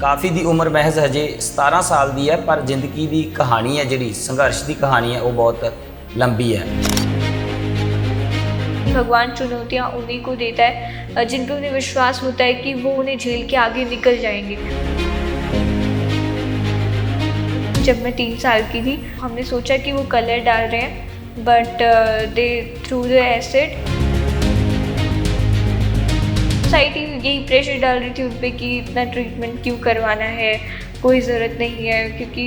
ਕਾਫੀ ਦੀ ਉਮਰ ਮਹਿਜ਼ ਹਜੇ 17 ਸਾਲ ਦੀ ਹੈ, ਪਰ ਜ਼ਿੰਦਗੀ ਦੀ ਕਹਾਣੀ ਹੈ ਜਿਹੜੀ ਸੰਘਰਸ਼ ਦੀ कहानी है वो बहुत लंबी है। भगवान चुनौतियाँ उन्हीं को देता है जिन पर उन्हें विश्वास होता है कि वो उन्हें झेल के आगे निकल जाएंगे। जब मैं 3 साल की थी, हमने सोचा कि वो कलर डाल रहे हैं, but they through the acid. Society यही प्रेशर डाल रही थी उन पर कि इतना ट्रीटमेंट क्यों करवाना है, कोई ज़रूरत नहीं है। क्योंकि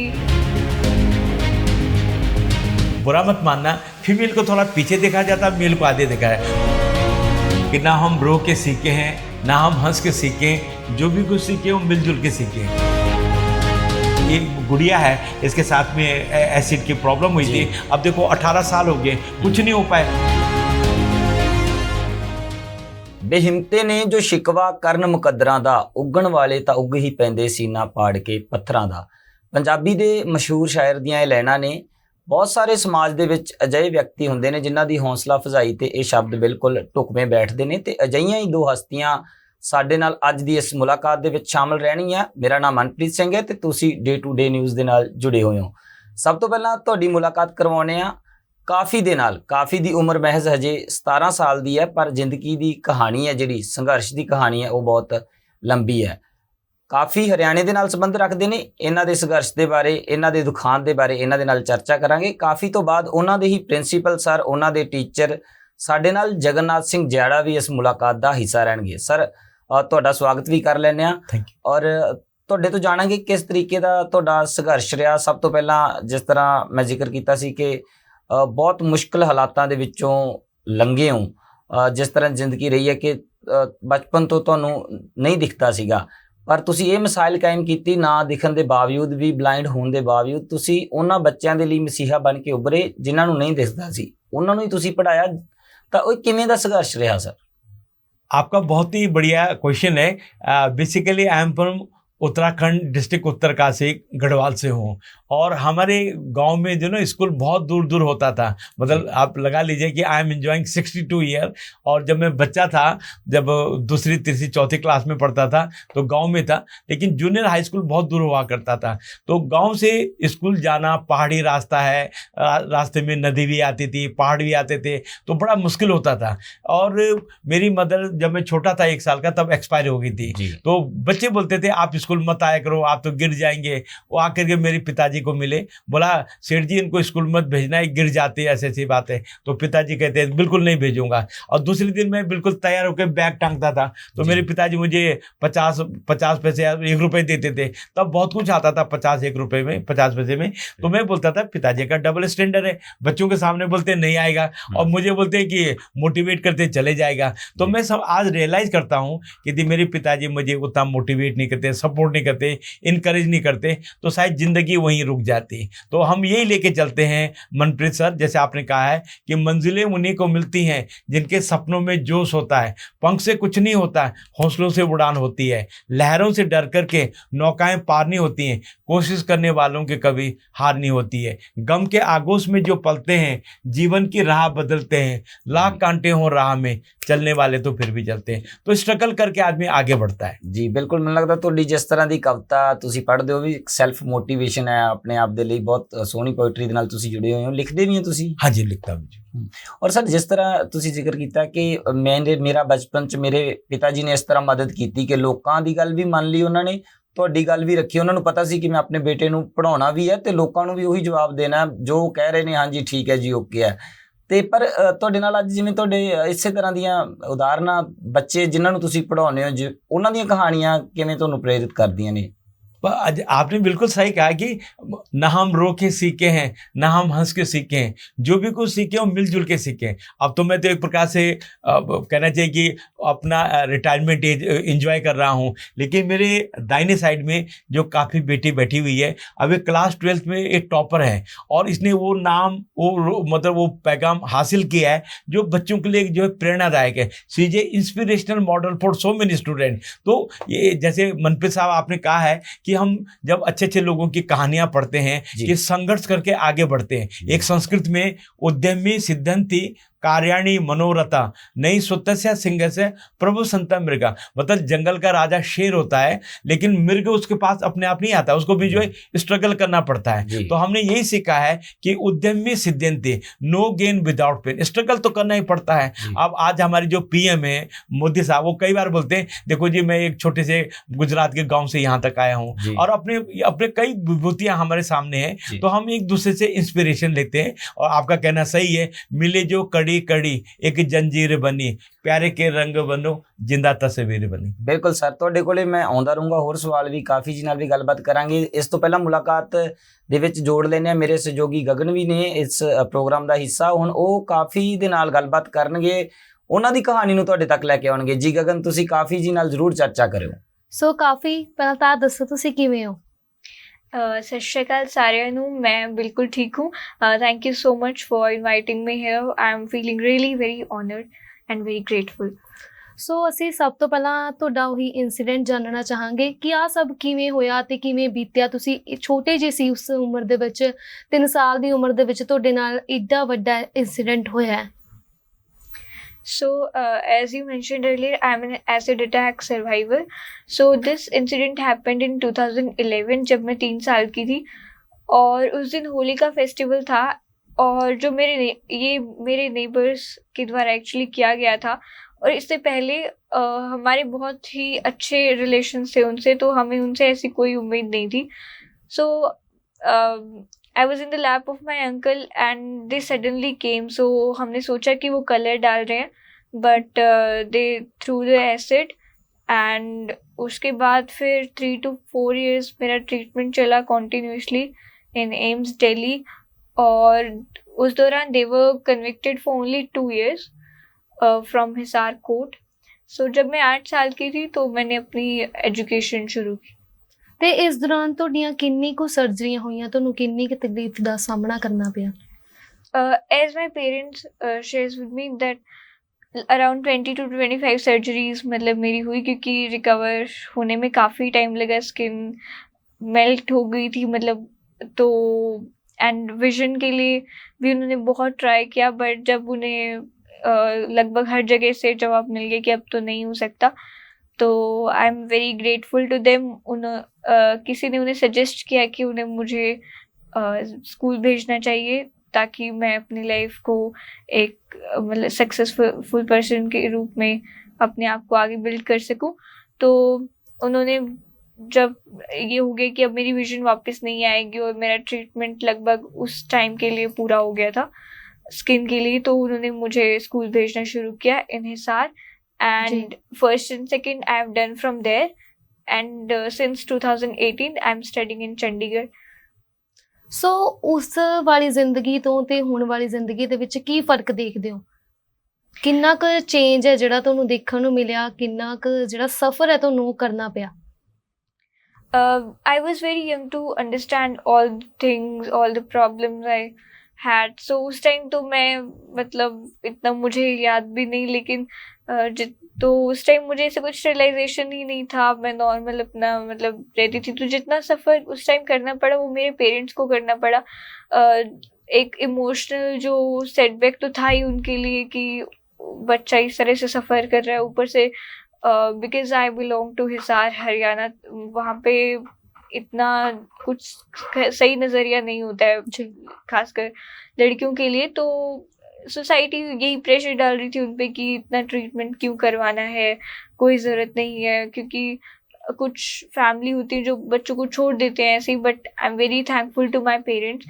बुरा मत मानना, फीमेल को थोड़ा पीछे देखा जाता है, मेल को आगे देखा है कि ना हम रो के सीखे हैं, ना हम हंस के सीखे। जो भी कुछ सीखे वो मिलजुल के सीखे। ये गुड़िया है, इसके साथ में एसिड की प्रॉब्लम हुई थी। अब देखो 18 साल हो गए, कुछ नहीं हो पाया। बेहिम्मते ने जो शिकवा करन मुकद्दरां दा, उगण वाले तां उग ही पैंदे सीना पाड़ के पत्थरां दा। पंजाबी दे मशहूर शायर ਦੀਆਂ ਇਹ ਲਾਈਨਾਂ ਨੇ। ਬਹੁਤ ਸਾਰੇ ਸਮਾਜ ਦੇ ਵਿੱਚ ਅਜਿਹੇ ਵਿਅਕਤੀ ਹੁੰਦੇ ਨੇ ਜਿਨ੍ਹਾਂ ਦੀ ਹੌਸਲਾ ਅਫਜ਼ਾਈ ਤੇ ਇਹ ਸ਼ਬਦ ਬਿਲਕੁਲ ਢੁਕਵੇਂ ਬੈਠਦੇ ਨੇ, ਤੇ ਅਜਿਹੀਆਂ ਹੀ ਦੋ ਹਸਤੀਆਂ ਸਾਡੇ ਨਾਲ ਅੱਜ ਦੀ ਇਸ ਮੁਲਾਕਾਤ ਦੇ ਵਿੱਚ ਸ਼ਾਮਲ ਰਹਿਣੀਆਂ। ਮੇਰਾ ਨਾਮ ਮਨਪ੍ਰੀਤ ਸਿੰਘ ਹੈ ਤੇ ਤੁਸੀਂ ਡੇ ਟੂ ਡੇ ਨਿਊਜ਼ ਦੇ ਨਾਲ ਜੁੜੇ ਹੋਏ ਹੋ। ਸਭ ਤੋਂ ਪਹਿਲਾਂ ਤੁਹਾਡੀ ਮੁਲਾਕਾਤ ਕਰਵਾਉਣੇ ਆ ਕਾਫੀ ਦੇ ਨਾਲ। ਕਾਫੀ ਦੀ ਉਮਰ ਮਹਿਜ਼ ਹਜੇ 17 ਸਾਲ ਦੀ ਹੈ, ਪਰ ਜ਼ਿੰਦਗੀ ਦੀ ਕਹਾਣੀ ਹੈ ਜਿਹੜੀ ਸੰਘਰਸ਼ ਦੀ ਕਹਾਣੀ ਹੈ ਉਹ ਬਹੁਤ ਲੰਬੀ ਹੈ। ਕਾਫੀ ਹਰਿਆਣੇ ਦੇ ਨਾਲ ਸੰਬੰਧ ਰੱਖਦੇ ਨੇ। ਇਹਨਾਂ ਦੇ ਸੰਘਰਸ਼ ਦੇ ਬਾਰੇ, ਇਹਨਾਂ ਦੇ ਦੁਖਾਂਤ ਦੇ ਬਾਰੇ ਇਹਨਾਂ ਦੇ ਨਾਲ ਚਰਚਾ ਕਰਾਂਗੇ। ਕਾਫੀ ਤੋਂ ਬਾਅਦ ਉਹਨਾਂ ਦੇ ਹੀ ਪ੍ਰਿੰਸੀਪਲ ਸਰ, ਉਹਨਾਂ ਦੇ ਟੀਚਰ ਸਾਡੇ ਨਾਲ ਜਗਨਨਾਥ ਸਿੰਘ ਜਿਆੜਾ ਵੀ ਇਸ ਮੁਲਾਕਾਤ ਦਾ ਹਿੱਸਾ ਰਹਿਣਗੇ। ਸਰ ਤੁਹਾਡਾ ਸਵਾਗਤ ਵੀ ਕਰ ਲੈਂਦੇ ਹਾਂ। ਔਰ ਤੁਹਾਡੇ ਤੋਂ ਜਾਣਾਂਗੇ ਕਿਸ ਤਰੀਕੇ ਦਾ ਤੁਹਾਡਾ ਸੰਘਰਸ਼ ਰਿਹਾ। ਸਭ ਤੋਂ ਪਹਿਲਾਂ ਜਿਸ ਤਰ੍ਹਾਂ ਮੈਂ ਜ਼ਿਕਰ ਕੀਤਾ ਸੀ ਕਿ ਬਹੁਤ ਮੁਸ਼ਕਿਲ ਹਾਲਾਤਾਂ ਦੇ ਵਿੱਚੋਂ ਲੰਘੇ ਹੋ। ਜਿਸ ਤਰ੍ਹਾਂ ਜ਼ਿੰਦਗੀ ਰਹੀ ਹੈ ਕਿ ਬਚਪਨ ਤੋਂ ਤੁਹਾਨੂੰ ਨਹੀਂ ਦਿਖਦਾ ਸੀਗਾ, ਪਰ ਤੁਸੀਂ ਇਹ ਮਿਸਾਲ ਕਾਇਮ ਕੀਤੀ, ਨਾ ਦਿਖਣ ਦੇ ਬਾਵਜੂਦ ਵੀ, ਬਲਾਈਂਡ ਹੋਣ ਦੇ ਬਾਵਜੂਦ ਤੁਸੀਂ ਉਹਨਾਂ ਬੱਚਿਆਂ ਦੇ ਲਈ ਮਸੀਹਾ ਬਣ ਕੇ ਉੱਭਰੇ ਜਿਨ੍ਹਾਂ ਨੂੰ ਨਹੀਂ ਦਿਖਦਾ ਸੀ, ਉਹਨਾਂ ਨੂੰ ਹੀ ਤੁਸੀਂ ਪੜ੍ਹਾਇਆ। ਤਾਂ ਉਹ ਕਿਵੇਂ ਦਾ ਸੰਘਰਸ਼ ਰਿਹਾ ਸਰ? आपका बहुत ही बढ़िया क्वेश्चन है। Basically I am from Uttarakhand, district Uttarkashi, Garhwal से हूँ। और हमारे गांव में जो ना स्कूल बहुत दूर दूर होता था। मतलब आप लगा लीजिए कि आई एम एंजॉइंग 62 ईयर। और जब मैं बच्चा था, जब दूसरी तीसरी चौथी क्लास में पढ़ता था तो गांव में था, लेकिन जूनियर हाई स्कूल बहुत दूर हुआ करता था। तो गांव से स्कूल जाना, पहाड़ी रास्ता है, रास्ते में नदी भी आती थी, पहाड़ भी आते थे, तो बड़ा मुश्किल होता था। और मेरी मदर जब मैं छोटा था 1 साल का, तब एक्सपायर हो गई थी। तो बच्चे बोलते थे आप स्कूल मत आया करो, आप तो गिर जाएंगे। वो आकर के मेरे पिताजी को मिले, बोला सेठ जी इनको स्कूल मत भेजना है, गिर जाते हैं, ऐसी ऐसी बातें। तो पिताजी कहते हैं बिल्कुल नहीं भेजूंगा। और दूसरे दिन मैं बिल्कुल तैयार होकर बैग टांगता था, तो मेरे पिताजी मुझे 50 पैसे, 1 रुपये देते थे। तब बहुत कुछ आता था 50-1 रुपये में, 50 पैसे में। तो मैं बोलता था पिताजी का डबल स्टैंडर्ड है, बच्चों के सामने बोलते नहीं आएगा और मुझे बोलते हैं कि मोटिवेट करते चले जाएगा। तो मैं सब आज रियलाइज करता हूँ कि मेरे पिताजी मुझे उतना मोटिवेट नहीं करते, सपोर्ट नहीं करते, इनकरेज नहीं करते, तो शायद जिंदगी वहीं रुक जाती। तो हम यही लेके चलते हैं मनप्रीत सर, जैसे आपने कहा है कि मंजिलें उन्हीं को मिलती हैं जिनके सपनों में जोश होता है। पंख से कुछ नहीं होता, हौसलों से उड़ान होती है। लहरों से डर करके नौकाएं पार नहीं होती हैं, कोशिश करने वालों की कभी हार नहीं होती है। गम के आगोश में जो पलते हैं, जीवन की राह बदलते हैं। लाख कांटे हों राह में, चलने वाले तो फिर भी चलते हैं। तो स्ट्रगल करके आदमी आगे बढ़ता है। जी बिल्कुल, ਮੈਨੂੰ ਲੱਗਦਾ ਤੁਹਾਡੀ ਜਿਸ ਤਰ੍ਹਾਂ ਦੀ ਕਵਿਤਾ ਤੁਸੀਂ ਪੜ੍ਹਦੇ ਹੋ ਵੀ ਸੈਲਫ ਮੋਟੀਵੇਸ਼ਨ ਹੈ, ਆਪਣੇ ਆਪ ਦੇ ਲਈ ਬਹੁਤ ਸੋਹਣੀ ਪੋਇਟਰੀ ਦੇ ਨਾਲ ਤੁਸੀਂ ਜੁੜੇ ਹੋਏ ਹੋ। ਲਿਖਦੇ ਵੀ ਹੋ ਤੁਸੀਂ? हाँ जी, लिखता हूँ जी। ਔਰ ਸਰ ਜਿਸ ਤਰ੍ਹਾਂ ਤੁਸੀਂ ਜ਼ਿਕਰ ਕੀਤਾ ਕਿ ਮੇਰਾ ਬਚਪਨ 'ਚ ਮੇਰੇ ਪਿਤਾ ਜੀ ਨੇ ਇਸ ਤਰ੍ਹਾਂ ਮਦਦ ਕੀਤੀ ਕਿ ਲੋਕਾਂ ਦੀ ਗੱਲ ਵੀ ਮੰਨ ਲਈ ਉਹਨਾਂ ਨੇ, ਤੁਹਾਡੀ ਗੱਲ ਵੀ ਰੱਖੀ। ਉਹਨਾਂ ਨੂੰ ਪਤਾ ਸੀ ਕਿ ਮੈਂ ਆਪਣੇ ਬੇਟੇ ਨੂੰ ਪੜ੍ਹਾਉਣਾ ਵੀ ਹੈ ਤੇ ਲੋਕਾਂ ਨੂੰ ਵੀ ਉਹੀ ਜਵਾਬ ਦੇਣਾ ਜੋ ਕਹਿ ਰਹੇ ਨੇ, ਹਾਂਜੀ ਠੀਕ ਹੈ ਜੀ, ਓਕੇ ਹੈ। ਤੇ ਪਰ ਤੁਹਾਡੇ ਨਾਲ ਅੱਜ ਜਿਵੇਂ ਤੁਹਾਡੇ ਇਸੇ ਤਰ੍ਹਾਂ ਦੀਆਂ ਉਦਾਹਰਨਾਂ, ਬੱਚੇ ਜਿਨ੍ਹਾਂ ਨੂੰ ਤੁਸੀਂ ਪੜ੍ਹਾਉਂਦੇ ਹੋ, ਉਹਨਾਂ ਦੀਆਂ ਕਹਾਣੀਆਂ ਕਿਵੇਂ ਤੁਹਾਨੂੰ ਪ੍ਰੇਰਿਤ ਕਰਦੀਆਂ ਨੇ? पर आपने बिल्कुल सही कहा कि ना हम रो के सीखे हैं, ना हम हंस के सीखे हैं। जो भी कुछ सीखे वो मिलजुल के सीखे। अब तो मैं तो एक प्रकार से कहना चाहिए कि अपना रिटायरमेंट एज एंजॉय कर रहा हूँ। लेकिन मेरे दाहिने साइड में जो काफ़ी बेटी बैठी हुई है, अब एक क्लास 12th में एक टॉपर है और इसने वो नाम, वो मतलब वो पैगाम हासिल किया है जो बच्चों के लिए जो है प्रेरणादायक है। C J inspirational model for so many student. तो ये जैसे मनप्रीत साहब आपने कहा है कि हम जब अच्छे अच्छे लोगों की कहानियां पढ़ते हैं कि संघर्ष करके आगे बढ़ते हैं। एक संस्कृत में उद्यमी सिद्धंति कार्याणी मनोरथा नहीं सुतस्य सिंह से प्रभु संता मृगा। मतलब जंगल का राजा शेर होता है, लेकिन मृग उसके पास अपने आप नहीं आता, उसको भी जो है स्ट्रगल करना पड़ता है। तो हमने यही सीखा है कि उद्यमी सिद्ध्यन्ति, no gain without pain, struggle तो करना ही पड़ता है। अब आज हमारे जो पीएम है मोदी साहब, वो कई बार बोलते हैं देखो जी मैं एक छोटे से गुजरात के गांव से यहाँ तक आया हूँ, और अपने अपने कई विभूतियां हमारे सामने हैं, तो हम एक दूसरे से इंस्पिरेशन लेते हैं। और आपका कहना सही है, मिले जो कड़ी कड़ी एक जंजीर बनी, प्यारे के रंग बनो जिंदा तस्वीर बनी। बिल्कुल सर, ਤੁਹਾਡੇ ਕੋਲੇ ਮੈਂ ਆਉਂਦਾ ਰਹੂੰਗਾ, ਹੋਰ ਸਵਾਲ ਵੀ ਕਾਫੀ ਜੀ ਨਾਲ ਵੀ ਗੱਲਬਾਤ ਕਰਾਂਗੇ। ਇਸ ਤੋਂ ਪਹਿਲਾਂ ਮੁਲਾਕਾਤ ਦੇ ਵਿੱਚ ਜੋੜ ਲੈਂਦੇ ਆ ਮੇਰੇ ਸਹਿਯੋਗੀ ਗਗਨ ਵੀ ਨੇ ਇਸ ਪ੍ਰੋਗਰਾਮ ਦਾ ਹਿੱਸਾ, ਹੁਣ ਉਹ ਕਾਫੀ ਦੇ ਨਾਲ ਗੱਲਬਾਤ ਕਰਨਗੇ, ਉਹਨਾਂ ਦੀ ਕਹਾਣੀ ਨੂੰ ਤੁਹਾਡੇ ਤੱਕ ਲੈ ਕੇ ਆਉਣਗੇ। ਜੀ ਗਗਨ, ਤੁਸੀਂ ਕਾਫੀ ਜੀ ਨਾਲ ਜ਼ਰੂਰ ਚਰਚਾ ਕਰਿਓ। ਸੋ ਕਾਫੀ ਪਹਿਲਾਂ ਤਾਂ ਦੱਸੋ ਤੁਸੀਂ ਕਿਵੇਂ ਹੋ? ਸਤਿ ਸ਼੍ਰੀ ਅਕਾਲ ਸਾਰਿਆਂ ਨੂੰ, ਮੈਂ ਬਿਲਕੁਲ ਠੀਕ ਹੂੰ। Thank you so much for inviting me here. I am feeling really very honoured and very grateful. So ਅਸੀਂ ਸਭ ਤੋਂ ਪਹਿਲਾਂ ਤੁਹਾਡਾ ਉਹੀ ਇਨਸੀਡੈਂਟ ਜਾਣਨਾ ਚਾਹਾਂਗੇ ਕਿ ਆਹ ਸਭ ਕਿਵੇਂ ਹੋਇਆ ਤੇ ਕਿਵੇਂ ਬੀਤਿਆ। ਤੁਸੀਂ ਛੋਟੇ ਜਿਹੇ ਸੀ ਉਸ ਉਮਰ ਦੇ ਵਿੱਚ, 3 ਸਾਲ ਦੀ ਉਮਰ ਦੇ ਵਿੱਚ ਤੁਹਾਡੇ ਨਾਲ ਏਡਾ ਵੱਡਾ ਇਨਸੀਡੈਂਟ ਹੋਇਆ ਹੈ। So, as you mentioned earlier, I'm an acid attack survivor. So, this incident happened in 2011 जब मैं 3 साल की थी, और उस दिन होली का फेस्टिवल था, और जो मेरे नेबर्स के द्वारा एक्चुअली किया गया था। और इससे पहले हमारे बहुत ही अच्छे रिलेशंस थे उनसे, तो हमें उनसे ऐसी कोई उम्मीद नहीं थी। So, I was in the lap of my uncle and they suddenly came. So हमने सोचा कि वो कलर डाल रहे हैं, but they threw the acid, and उसके बाद फिर 3 to 4 years मेरा ट्रीटमेंट चला continuously in AIIMS Delhi, और उस दौरान they were convicted for only 2 years from Hisar court. So जब मैं 8 साल की थी तो मैंने अपनी एजुकेशन शुरू की। ਤੇ ਇਸ ਦੌਰਾਨ ਤੁਹਾਡੀਆਂ ਕਿੰਨੀ ਕੁ ਸਰਜਰੀਆਂ ਹੋਈਆਂ, ਤੁਹਾਨੂੰ ਕਿੰਨੀ ਕੁ ਤਕਲੀਫ ਦਾ ਸਾਹਮਣਾ ਕਰਨਾ ਪਿਆ? As my parents shares with me that around 20 to 25 surgeries मतलब मेरी हुई, क्योंकि रिकवर होने में काफ़ी टाइम लगा। स्किन मेल्ट हो गई थी मतलब, तो एंड विजन के लिए भी उन्होंने बहुत ट्राई किया, बट जब उन्हें लगभग हर जगह से जवाब मिल गया कि अब तो नहीं हो सकता, तो I am very grateful to them. किसी ने उन्हें सजेस्ट किया कि उन्हें मुझे स्कूल भेजना चाहिए, ताकि मैं अपनी लाइफ को एक मतलब सक्सेसफुल पर्सन के रूप में अपने आप को आगे बिल्ड कर सकूं। तो उन्होंने जब ये हो गया कि अब मेरी विजन वापस नहीं आएगी, और मेरा ट्रीटमेंट लगभग उस टाइम के लिए पूरा हो गया था स्किन के लिए, तो उन्होंने मुझे स्कूल भेजना शुरू किया इन Hisar. And first and second I have done from there, and since 2018 I'm studying in Chandigarh. ਸੋ ਉਸ ਵਾਲੀ ਜ਼ਿੰਦਗੀ ਤੋਂ ਤੇ ਹੁਣ ਵਾਲੀ ਜ਼ਿੰਦਗੀ ਦੇ ਵਿੱਚ ਕੀ ਫਰਕ ਦੇਖਦੇ ਹੋ? ਕਿੰਨਾ ਕੁ ਚੇਂਜ ਹੈ ਜਿਹੜਾ ਤੁਹਾਨੂੰ ਦੇਖਣ ਨੂੰ ਮਿਲਿਆ, ਕਿੰਨਾ ਕੁ ਜਿਹੜਾ ਸਫ਼ਰ ਹੈ ਤੁਹਾਨੂੰ ਕਰਨਾ ਪਿਆ? I was very young to understand all the things, all the problems I had. So उस टाइम तो मैं मतलब इतना मुझे याद भी नहीं, लेकिन तो उस टाइम मुझे ऐसे कुछ रियलाइजेशन ही नहीं था। मैं नॉर्मल अपना मतलब रहती थी। तो जितना सफ़र उस टाइम करना पड़ा वो मेरे पेरेंट्स को करना पड़ा। एक इमोशनल जो सेटबैक तो था ही उनके लिए कि बच्चा इस तरह से सफ़र कर रहा है। ऊपर से because I belong to Hisar Haryana, वहाँ पे इतना कुछ सही नज़रिया नहीं होता है खासकर लड़कियों के लिए। तो सोसाइटी यही प्रेशर डाल रही थी उन पे कि इतना ट्रीटमेंट क्यों करवाना है, कोई ज़रूरत नहीं है, क्योंकि कुछ फैमिली होती है जो बच्चों को छोड़ देते हैं ऐसे ही। But I am very thankful to my parents.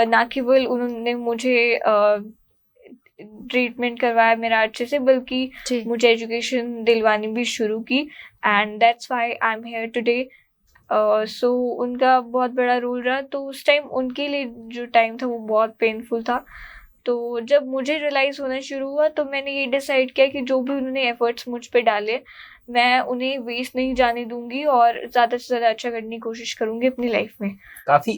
ना केवल उन्होंने मुझे ट्रीटमेंट करवाया मेरा अच्छे से, बल्कि मुझे एजुकेशन दिलवानी भी शुरू की, and that's why I am here today. So उनका बहुत बड़ा रोल रहा। तो उस टाइम उनके लिए जो टाइम था वो बहुत पेनफुल था। तो जब मुझे रियलाइज़ होना शुरू हुआ तो मैंने ये डिसाइड किया कि जो भी उन्होंने एफर्ट्स मुझ पे डाले मैं उन्हें वेस्ट नहीं जाने दूंगी, और ज़्यादा से ज़्यादा अच्छा करने की कोशिश करूँगी अपनी लाइफ में। ਕਾਫੀ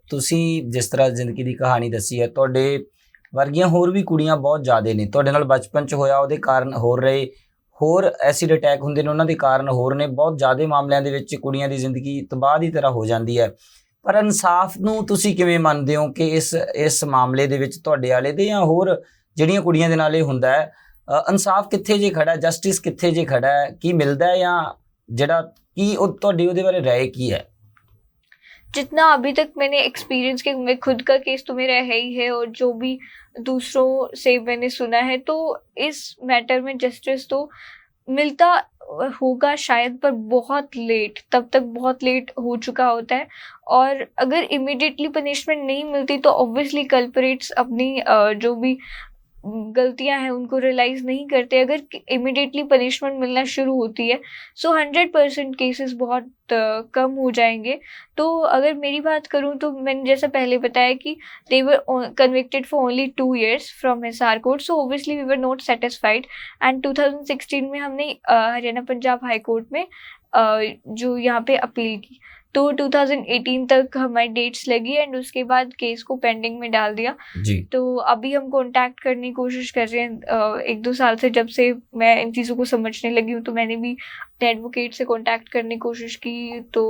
ਤੁਸੀਂ ਜਿਸ ਤਰ੍ਹਾਂ ਜ਼ਿੰਦਗੀ ਦੀ ਕਹਾਣੀ ਦੱਸੀ ਹੈ, ਤੁਹਾਡੇ ਵਰਗੀਆਂ ਹੋਰ ਵੀ ਕੁੜੀਆਂ ਬਹੁਤ ਜ਼ਿਆਦਾ ਨੇ। ਤੁਹਾਡੇ ਨਾਲ ਬਚਪਨ 'ਚ ਹੋਇਆ ਉਹਦੇ ਕਾਰਨ ਹੋਰ ਰਹੇ, ਹੋਰ ਐਸਿਡ ਅਟੈਕ ਹੁੰਦੇ ਨੇ ਉਹਨਾਂ ਦੇ ਕਾਰਨ ਹੋਰ ਨੇ। ਬਹੁਤ ਜ਼ਿਆਦਾ ਮਾਮਲਿਆਂ ਦੇ ਵਿੱਚ ਕੁੜੀਆਂ ਦੀ ਜ਼ਿੰਦਗੀ ਤਬਾਹ ਦੀ ਤਰ੍ਹਾਂ ਹੋ ਜਾਂਦੀ ਹੈ। ਪਰ ਇਨਸਾਫ ਨੂੰ ਤੁਸੀਂ ਕਿਵੇਂ ਮੰਨਦੇ ਹੋ ਕਿ ਇਸ ਮਾਮਲੇ ਦੇ ਵਿੱਚ ਤੁਹਾਡੇ ਵਾਲੇ ਦੇ ਜਾਂ ਹੋਰ ਜਿਹੜੀਆਂ ਕੁੜੀਆਂ ਦੇ ਨਾਲ ਇਹ ਹੁੰਦਾ ਹੈ, ਇਨਸਾਫ ਕਿੱਥੇ ਜੇ ਖੜਾ, ਜਸਟਿਸ ਕਿੱਥੇ ਜੇ ਖੜਾ ਹੈ, ਕੀ ਮਿਲਦਾ ਹੈ ਜਾਂ ਜਿਹੜਾ ਕੀ ਉਹ ਤੁਹਾਡੀ ਉਹਦੇ ਬਾਰੇ ਰਾਏ ਕੀ ਹੈ? जितना अभी तक मैंने एक्सपीरियंस किया, मैं खुद का केस तो मेरा है ही है, और जो भी दूसरों से मैंने सुना है, तो इस मैटर में जस्टिस तो मिलता होगा शायद, पर बहुत लेट, तब तक बहुत लेट हो चुका होता है। और अगर इमिडिएटली पनिशमेंट नहीं मिलती तो ऑब्वियसली कल्परेट्स अपनी जो भी गलतियां हैं उनको रियलाइज नहीं करते। अगर इमिडिएटली पनिशमेंट मिलना शुरू होती है सो 100% केसेस बहुत कम हो जाएंगे। तो अगर मेरी बात करूं तो मैंने जैसा पहले बताया कि they were convicted for only 2 years from Hisar court, so obviously we were not satisfied. And 2016 में हमने हरियाणा पंजाब हाई कोर्ट में जो यहाँ पे अपील की, तो 2018 तक हमारी डेट्स लगी एंड उसके बाद केस को पेंडिंग में डाल दिया जी। तो अभी हम कांटेक्ट करने की कोशिश कर रहे हैं 1-2 साल से, जब से मैं इन चीज़ों को समझने लगी हूँ। तो मैंने भी एडवोकेट से कांटेक्ट करने की कोशिश की, तो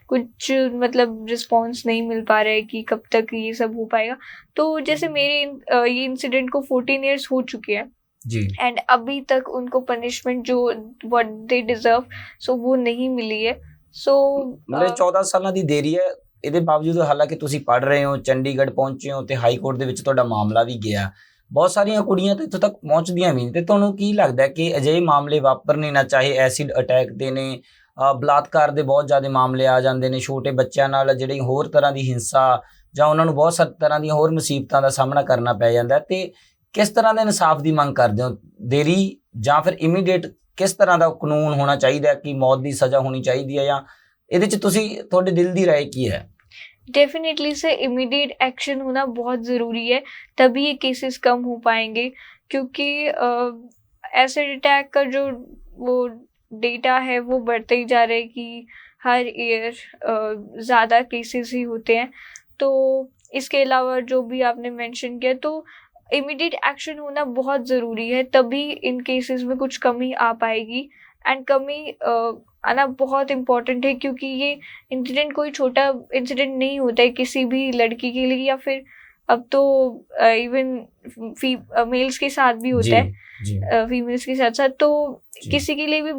कुछ मतलब रिस्पांस नहीं मिल पा रहा है कि कब तक ये सब हो पाएगा। तो जैसे मेरे ये इंसिडेंट को 14 years हो चुके हैं जी, एंड अभी तक उनको पनिशमेंट जो व्हाट दे डिजर्व सो वो नहीं मिली है। सो ਮਤਲਬ 14 ਸਾਲਾਂ ਦੀ ਦੇਰੀ ਹੈ। ਇਹਦੇ ਬਾਵਜੂਦ ਹਾਲਾਂਕਿ ਤੁਸੀਂ ਪੜ੍ਹ ਰਹੇ ਹੋ, ਚੰਡੀਗੜ੍ਹ ਪਹੁੰਚੇ ਹੋ ਤੇ ਹਾਈ ਕੋਰਟ ਦੇ ਵਿੱਚ ਤੁਹਾਡਾ ਮਾਮਲਾ ਵੀ ਗਿਆ, ਬਹੁਤ ਸਾਰੀਆਂ ਕੁੜੀਆਂ ਤਾਂ ਇੱਥੋਂ ਤੱਕ ਪਹੁੰਚਦੀਆਂ ਵੀ ਨਹੀਂ। ਤੇ ਤੁਹਾਨੂੰ ਕੀ ਲੱਗਦਾ ਕਿ ਅਜਿਹੇ ਮਾਮਲੇ ਵਾਪਰਨੇ ਨਾ, ਚਾਹੇ ਐਸਿਡ ਅਟੈਕ ਦੇ ਨੇ, ਬਲਾਤਕਾਰ ਦੇ ਬਹੁਤ ਜ਼ਿਆਦਾ ਮਾਮਲੇ ਆ ਜਾਂਦੇ ਨੇ, ਛੋਟੇ ਬੱਚਿਆਂ ਨਾਲ ਜਿਹੜੀ ਹੋਰ ਤਰ੍ਹਾਂ ਦੀ ਹਿੰਸਾ ਜਾਂ ਉਹਨਾਂ ਨੂੰ ਬਹੁਤ ਸਾਰੀ ਤਰ੍ਹਾਂ ਦੀਆਂ ਹੋਰ ਮੁਸੀਬਤਾਂ ਦਾ ਸਾਹਮਣਾ ਕਰਨਾ ਪੈ ਜਾਂਦਾ, ਤੇ ਕਿਸ ਤਰ੍ਹਾਂ ਦੇ ਇਨਸਾਫ ਦੀ ਮੰਗ ਕਰਦੇ ਹੋ? ਦੇਰੀ ਜਾਂ ਫਿਰ ਇਮੀਡੀਏਟ ਕਿਸ ਤਰ੍ਹਾਂ ਦਾ ਕਾਨੂੰਨ ਹੋਣਾ ਚਾਹੀਦਾ ਕਿ ਮੌਤ ਦੀ ਸਜ਼ਾ ਹੋਣੀ ਚਾਹੀਦੀ ਹੈ, ਜਾਂ ਇਹਦੇ 'ਚ ਤੁਸੀਂ ਤੁਹਾਡੇ ਦਿਲ ਦੀ ਰਾਏ ਕੀ ਹੈ? डेफिनेटली से इमीडिएट एक्शन होना बहुत ज़रूरी है, तभी ये केसेस कम हो पाएंगे। क्योंकि एसिड अटैक का जो वो डेटा है वो बढ़ते ही जा रहा है कि हर ईयर ज़्यादा केसेस ही होते हैं। तो इसके अलावा जो भी आपने मेंशन किया, तो इमीडिएट एक्शन होना बहुत ज़रूरी है, तभी इन केसेस में कुछ कमी आ पाएगी। एंड कमी आना बहुत इम्पॉर्टेंट है, क्योंकि ये इंसिडेंट कोई छोटा इंसिडेंट नहीं होता है किसी भी लड़की के लिए, या फिर अब तो इवन मेल्स के साथ भी होता है, फीमेल्स के साथ साथ। तो किसी के लिए भी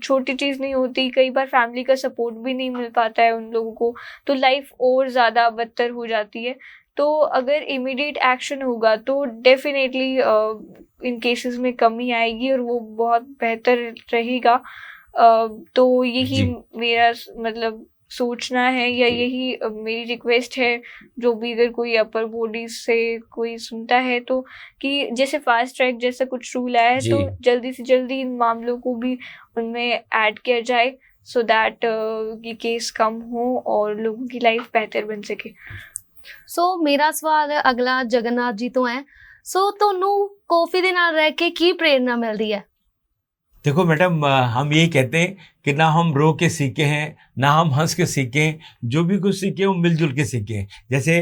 छोटी चीज़ नहीं होती। कई बार फैमिली का सपोर्ट भी नहीं मिल पाता है उन लोगों को, तो लाइफ और ज़्यादा बदतर हो जाती है। तो अगर इमीडिएट एक्शन होगा तो डेफिनेटली इन केसेस में कमी आएगी और वो बहुत बेहतर रहेगा। तो यही मेरा मतलब सोचना है, या यही मेरी रिक्वेस्ट है, जो भी अगर कोई अपर बॉडीज से कोई सुनता है तो, कि जैसे फास्ट ट्रैक जैसा कुछ रूल आया है तो जल्दी से जल्दी इन मामलों को भी उनमें ऐड किया जाए, सो दैट ये केस कम हो और लोगों की लाइफ बेहतर बन सके। ਸੋ ਮੇਰਾ ਸਵਾਲ ਅਗਲਾ ਜਗਨਨਾਥ ਜੀ ਤੋਂ ਹੈ। ਸੋ ਤੁਹਾਨੂੰ ਕੌਫੀ ਦੇ ਨਾਲ ਰਹਿ ਕੇ ਕੀ ਪ੍ਰੇਰਨਾ ਮਿਲਦੀ ਹੈ? देखो मैडम, हम यही कहते हैं कि ना हम रो के सीखे हैं, ना हम हंस के सीखे, जो भी कुछ सीखे वो मिलजुल के सीखे। जैसे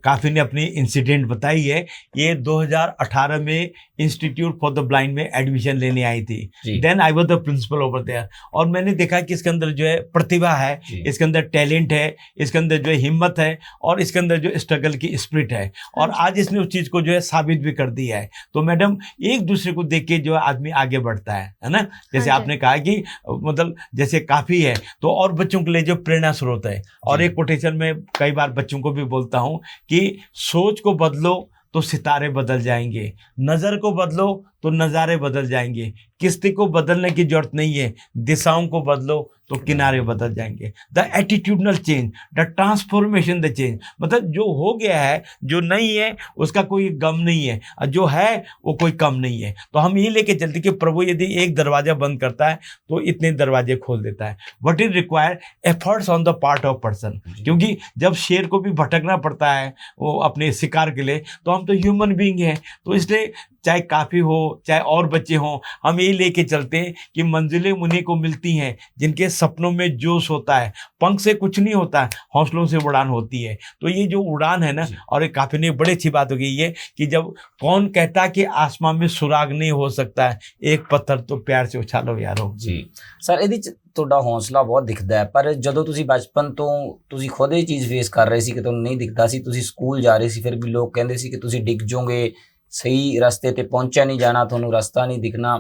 काफ़ी ने अपनी इंसिडेंट बताई है, ये 2018 में इंस्टीट्यूट फॉर द ब्लाइंड में एडमिशन लेने आई थी। Then I was the principal over there, और मैंने देखा कि इसके अंदर जो है प्रतिभा है, इसके अंदर टैलेंट है, इसके अंदर जो है हिम्मत है, और इसके अंदर जो स्ट्रगल की स्पिरिट है, और आज इसने उस चीज़ को जो है साबित भी कर दिया है। तो मैडम, एक दूसरे को देख के जो है आदमी आगे बढ़ता है ना। जैसे आपने कहा कि मतलब जैसे काफ़ी है, तो और बच्चों के लिए जो प्रेरणा स्रोत है। और एक कोटेशन में कई बार बच्चों को भी बोलता हूँ कि सोच को बदलो तो सितारे बदल जाएंगे, नज़र को बदलो तो नज़ारे बदल जाएंगे, किस्ती को बदलने की जरूरत नहीं है, दिशाओं को बदलो तो किनारे बदल जाएंगे। The attitudinal change, the transformation, the change, मतलब जो हो गया है, जो नहीं है उसका कोई गम नहीं है, और जो है वो कोई कम नहीं है। तो हम ये लेके चलते कि प्रभु यदि एक दरवाज़ा बंद करता है तो इतने दरवाजे खोल देता है। What is require efforts on the part of person, क्योंकि जब शेर को भी भटकना पड़ता है वो अपने शिकार के लिए, तो हम तो ह्यूमन बीइंग हैं। तो इसलिए चाहे काफ़ी हो चाहे और बच्चे हों, हम यही लेके चलते हैं कि मंजिलें उन्हीं को मिलती हैं जिनके सपनों में जोश होता है। पंख से कुछ नहीं होता है, हौसलों से उड़ान होती है। तो ये जो उड़ान है ना, और एक काफ़ी ने बड़ी अच्छी बात हो गई है कि जब कौन कहता कि आसमान में सुराग नहीं हो सकता है, एक पत्थर तो प्यार से उछालो यारो। ਜੀ ਸਰ, ਇਹਦੇ 'ਚ ਤੁਹਾਡਾ ਹੌਸਲਾ ਬਹੁਤ ਦਿਖਦਾ ਹੈ, ਪਰ ਜਦੋਂ ਤੁਸੀਂ ਬਚਪਨ ਤੋਂ ਤੁਸੀਂ ਖੁਦ ਇਹ ਚੀਜ਼ ਫੇਸ ਕਰ ਰਹੇ ਸੀ ਕਿ ਤੁਹਾਨੂੰ ਨਹੀਂ ਦਿਖਦਾ ਸੀ, ਤੁਸੀਂ ਸਕੂਲ ਜਾ ਰਹੇ ਸੀ, ਫਿਰ ਵੀ ਲੋਕ ਕਹਿੰਦੇ ਸੀ ਕਿ ਤੁਸੀਂ ਡਿੱਗ ਜਾਓਗੇ, ਸਹੀ ਰਸਤੇ ਤੇ ਪਹੁੰਚਿਆ ਨਹੀਂ ਜਾਣਾ, ਤੁਹਾਨੂੰ ਰਸਤਾ ਨਹੀਂ ਦਿਖਣਾ,